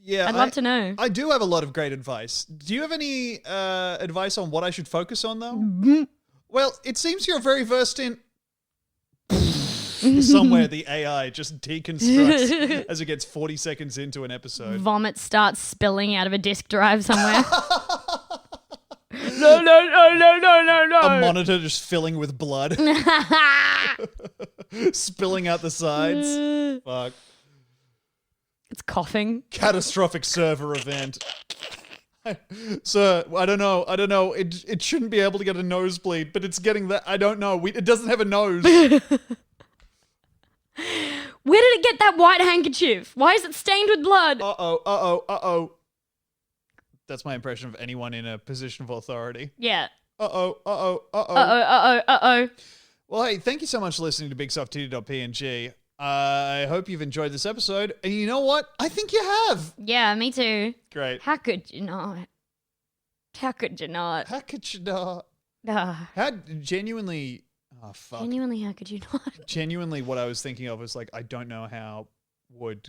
Yeah. I'd love to know. I do have a lot of great advice. Do you have any advice on what I should focus on, though? Well, it seems you're very versed in... Somewhere the AI just deconstructs as it gets 40 seconds into an episode. Vomit starts spilling out of a disk drive somewhere. No. A monitor just filling with blood. Spilling out the sides. Fuck. It's coughing. Catastrophic server event. Sir, I don't know. It shouldn't be able to get a nosebleed, but it's getting that. I don't know. It doesn't have a nose. Where did it get that white handkerchief? Why is it stained with blood? Uh-oh. That's my impression of anyone in a position of authority. Yeah. Uh-oh. Well, hey, thank you so much for listening to BigSoftTitty.png. I hope you've enjoyed this episode. And you know what? I think you have. Yeah, me too. Great. How could you not? How could you not? How could you not? Ah, How genuinely... Oh, fuck. genuinely, how could you not? Genuinely, what I was thinking of was like, I don't know how wood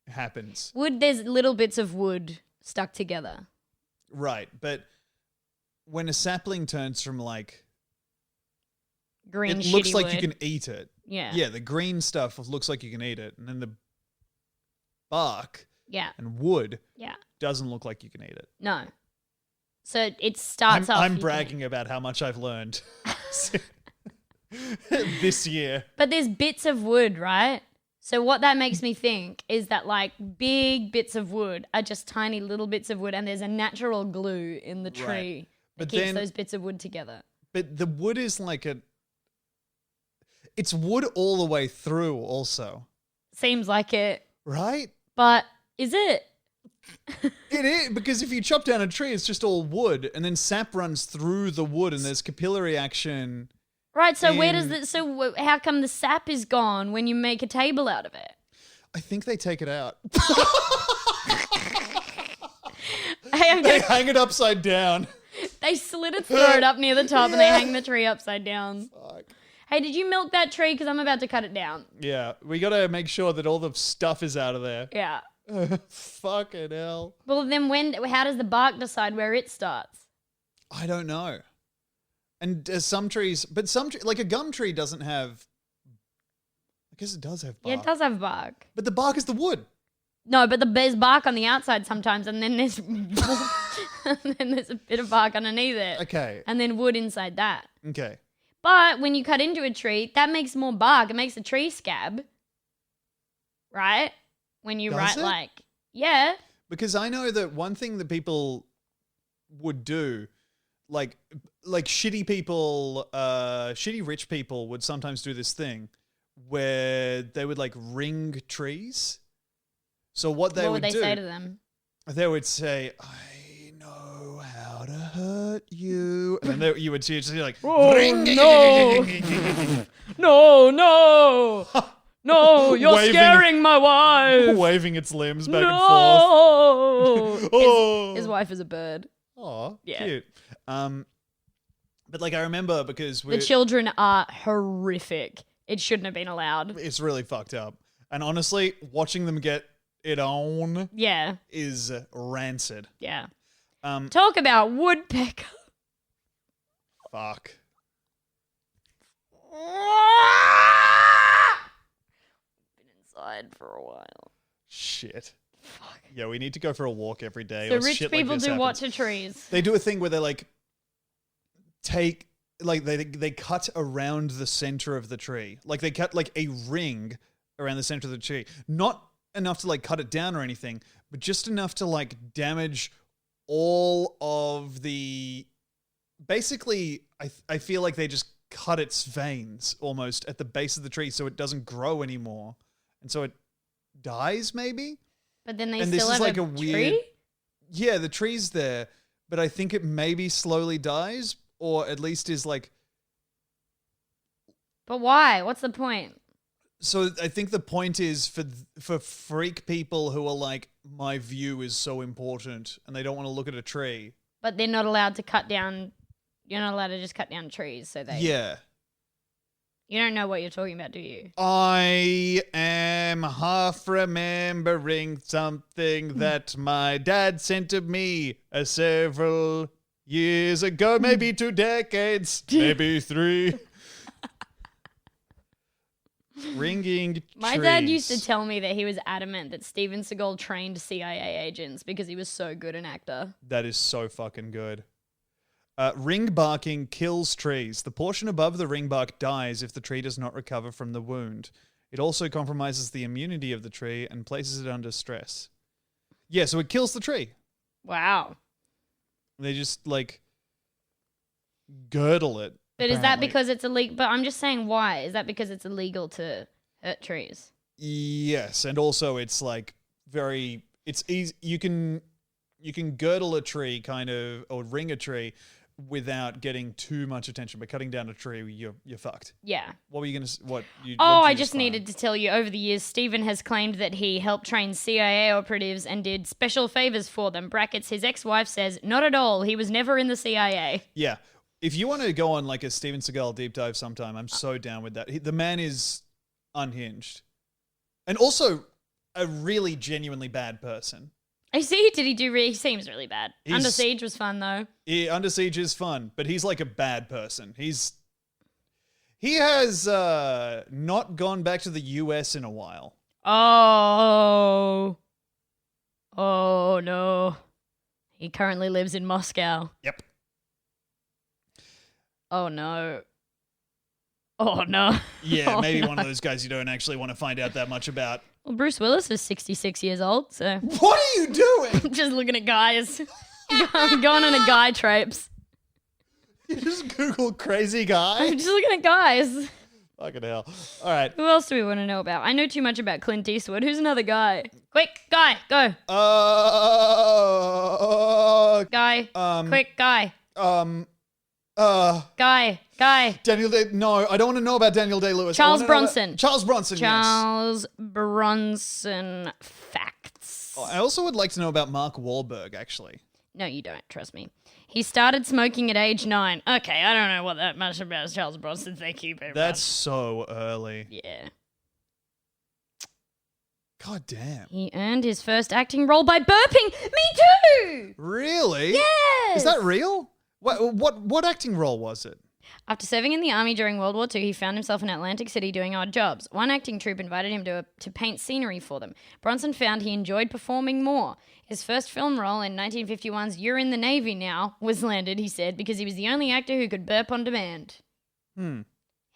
happens. Wood, there's little bits of wood stuck together. Right, but when a sapling turns from like... Green it looks shitty like wood. you can eat it. Yeah. Yeah, the green stuff looks like you can eat it. And then the bark Yeah. and wood Yeah. doesn't look like you can eat it. No. So it starts off. I'm you can- bragging about how much I've learned this year. But there's bits of wood, right? So what that makes me think is that like big bits of wood are just tiny little bits of wood, and there's a natural glue in the tree Right. that But keeps then- those bits of wood together. But the wood is like it's wood all the way through also, Seems like it, right? but is it? It is, because if you chop down a tree, it's just all wood, and then sap runs through the wood, and there's capillary action. Right. So where does And- it? So how come the sap is gone when you make a table out of it? I think they take it out. Hey, I'm They gonna, hang it upside down. they slit it, throw it up near the top, and they hang the tree upside down. Fuck. Hey, did you milk that tree? Because I'm about to cut it down. Yeah, we gotta make sure that all the stuff is out of there. Yeah. Fucking hell. Well, then how does the bark decide where it starts? I don't know. And some trees, but like a gum tree doesn't have. I guess it does have bark. Yeah, it does have bark. But the bark is the wood. No, but there's bark on the outside sometimes, and then there's and then there's a bit of bark underneath it. Okay. And then wood inside that. Okay. But when you cut into a tree, that makes more bark. It makes the tree scab. Right? When you Does write it? yeah. Because I know that one thing that people would do, like shitty people, shitty rich people would sometimes do this thing where they would like ring trees. So what they what would they do, say to them? they would say, "I know how to hurt you," and then you would see like, "Ring, no. No. No, you're Waving- scaring my wife. waving its limbs back and forth. No. Oh. His wife is a bird. Aw, Yeah. cute. But like I remember because The children are horrific. It shouldn't have been allowed. it's really fucked up. And honestly, watching them get it on Yeah. is rancid. Yeah. Um, Talk about woodpecker. fuck. Been inside for a while. Shit. Yeah, we need to go for a walk every day. So or rich shit like people this do happens. what to trees? They do a thing where they like take like they cut around the center of the tree. Like they cut like a ring around the center of the tree. Not enough to like cut it down or anything, but just enough to like damage all of the basically, I feel like they just cut its veins almost at the base of the tree so it doesn't grow anymore. And so it dies maybe? But then they And still this is have like a a weird- tree? Yeah, the tree's there, but I think it maybe slowly dies or at least is like... But why? What's the point? So I think the point is for freak people who are like, my view is so important and they don't want to look at a tree. But they're not allowed to cut down. You're not allowed to just cut down trees. So they. Yeah. You don't know what you're talking about, do you? I am half remembering something that my dad sent to me several years ago, maybe 2 decades, maybe 3. Ringing My dad used to trees. tell me that he was adamant that Steven Seagal trained CIA agents because he was so good an actor. That is so fucking good. Ring barking kills trees. The portion above the ring bark dies if the tree does not recover from the wound. It also compromises the immunity of the tree and places it under stress. Yeah, so it kills the tree. Wow. They just, like, girdle it. But is that apparently. because it's illegal? But I'm just saying, why? Is that because it's illegal to hurt trees? Yes, and also it's, like, very... It's easy... You can girdle a tree, kind of, or ring a tree without getting too much attention. By cutting down a tree, you're fucked. Yeah. What were you going to... What did I you just find? needed to tell you, over the years, Stephen has claimed that he helped train CIA operatives and did special favors for them. Brackets, his ex-wife says, not at all. He was never in the CIA. Yeah. If you want to go on like a Steven Seagal deep dive sometime, I'm so down with that. The man is unhinged. And also a really genuinely bad person. I see. Did he do? He seems really bad. Under Siege was fun though. Under Siege is fun, but he's like a bad person. He has not gone back to the US in a while. Oh no. He currently lives in Moscow. Yep. Oh no. Oh no. Yeah, Oh, maybe no. one of those guys you don't actually want to find out that much about. Well, Bruce Willis is 66 years old, so What are you doing? just looking at guys. I'm going on a guy tropes. You just Google crazy guy? I'm just looking at guys. Fucking hell. All right. Who else do we want to know about? I know too much about Clint Eastwood. Who's another guy? Quick, guy, go. Guy. Quick, guy. Guy. Daniel Day. No, I don't want to know about Daniel Day-Lewis. Charles I wanna know Bronson. about- Charles Bronson. Yes. Charles Bronson facts. I also would like to know about Mark Wahlberg. Actually, No, you don't. Trust me. He started smoking at age 9. Okay, I don't know what that much about Charles Bronson. Thank you very that's much. so early. Yeah. God damn. He earned his first acting role by burping. Me too. Really? Yes. Is that real? What acting role was it? After serving in the army during World War II, he found himself in Atlantic City doing odd jobs. One acting troupe invited him to paint scenery for them. Bronson found he enjoyed performing more. His first film role in 1951's You're in the Navy Now was landed, he said, because he was the only actor who could burp on demand.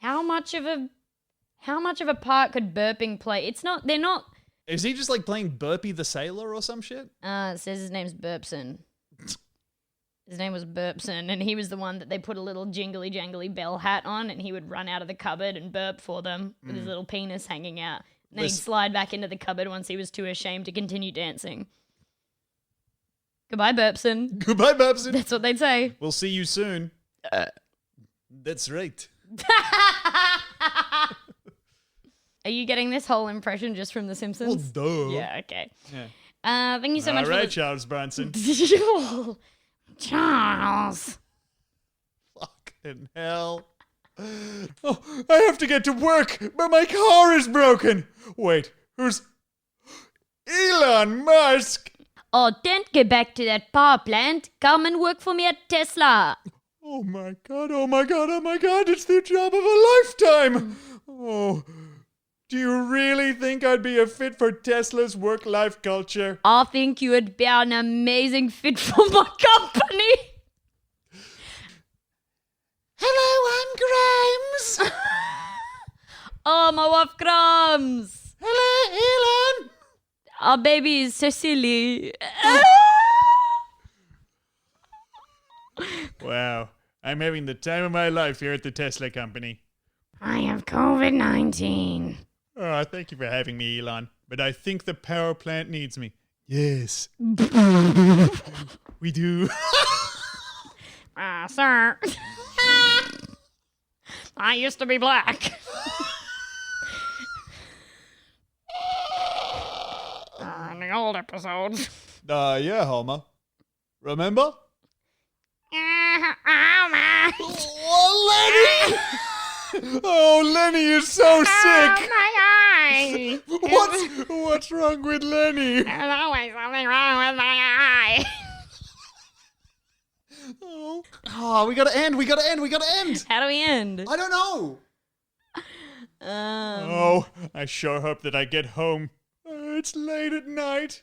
How much of a part could burping play? They're not. Is he just like playing Burpee the Sailor or some shit? It says his name's Burpson. His name was Burpson, and he was the one that they put a little jingly jangly bell hat on, and he would run out of the cupboard and burp for them with his little penis hanging out. And then he'd slide back into the cupboard once he was too ashamed to continue dancing. Goodbye, Burpson. Goodbye, Babson. That's what they'd say. We'll see you soon. That's right. Are you getting this whole impression just from The Simpsons? Well, duh. Yeah, okay. Yeah. Thank you so All much right, for Charles Bronson. Charles. Fucking hell. Oh, I have to get to work, but my car is broken. Wait, who's... Elon Musk? Oh, don't go back to that power plant. Come and work for me at Tesla. Oh my god, oh my god, oh my god, it's the job of a lifetime. Oh, do you really think I'd be a fit for Tesla's work-life culture? I think you would be an amazing fit for my company. Hello, I'm Grimes. Oh, my wife Grams. Hello, Elon. Our baby is so silly. Wow. I'm having the time of my life here at the Tesla company. I have COVID-19. Oh, thank you for having me, Elon. But I think the power plant needs me. Yes. We do. Sir. I used to be black. In the old episodes. Yeah, Homer. Remember? Homer. Oh, Lenny! Oh, Lenny is so sick. My eye. What's wrong with Lenny? There's always something wrong with my eye. Oh, we gotta end. How do we end? I don't know. Oh, I sure hope that I get home. It's late at night.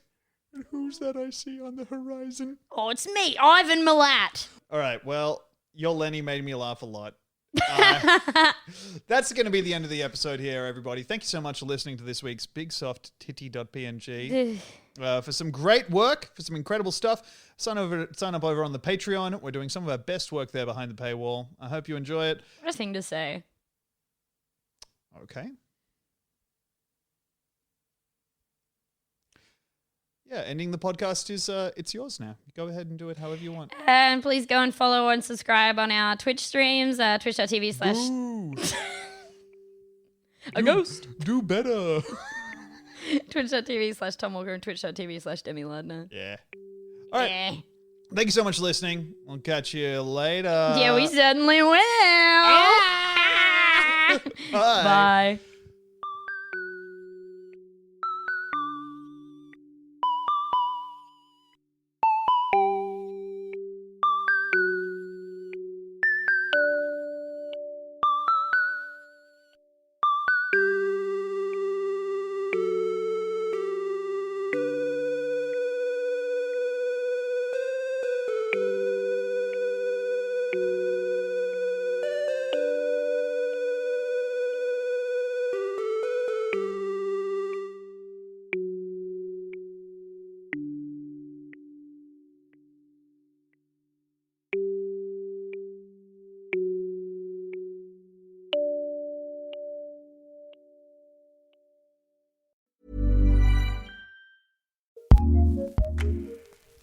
And who's that I see on the horizon? Oh, it's me, Ivan Milat. All right, well, your Lenny made me laugh a lot. That's going to be the end of the episode here, everybody. Thank you so much for listening to this week's BigSoftTitty.png. For some great work, for some incredible stuff. Sign up over on the Patreon. We're doing some of our best work there behind the paywall. I hope you enjoy it. What a thing to say. Okay. Yeah, ending the podcast is it's yours now. Go ahead and do it however you want. And please go and follow and subscribe on our Twitch streams, twitch.tv/ a ghost. Do better. Twitch.tv/ Tom Walker and twitch.tv/ Demi Lardner. Yeah. All right. Yeah. Thank you so much for listening. We'll catch you later. Yeah, we certainly will. Bye. Bye.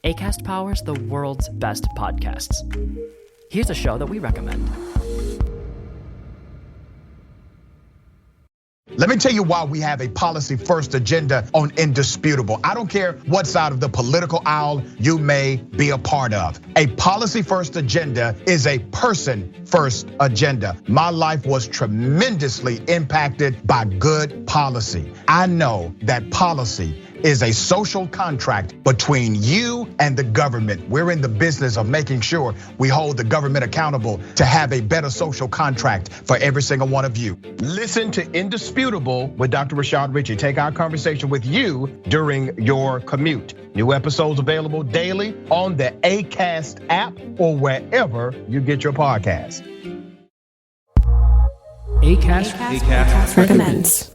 Acast powers the world's best podcasts. Here's a show that we recommend. Let me tell you why we have a policy first agenda on Indisputable. I don't care what side of the political aisle you may be a part of. A policy first agenda is a person first agenda. My life was tremendously impacted by good policy. I know that policy is a social contract between you and the government. We're in the business of making sure we hold the government accountable to have a better social contract for every single one of you. Listen to Indisputable with Dr. Rashad Ritchie. Take our conversation with you during your commute. New episodes available daily on the Acast app or wherever you get your podcasts. Acast recommends.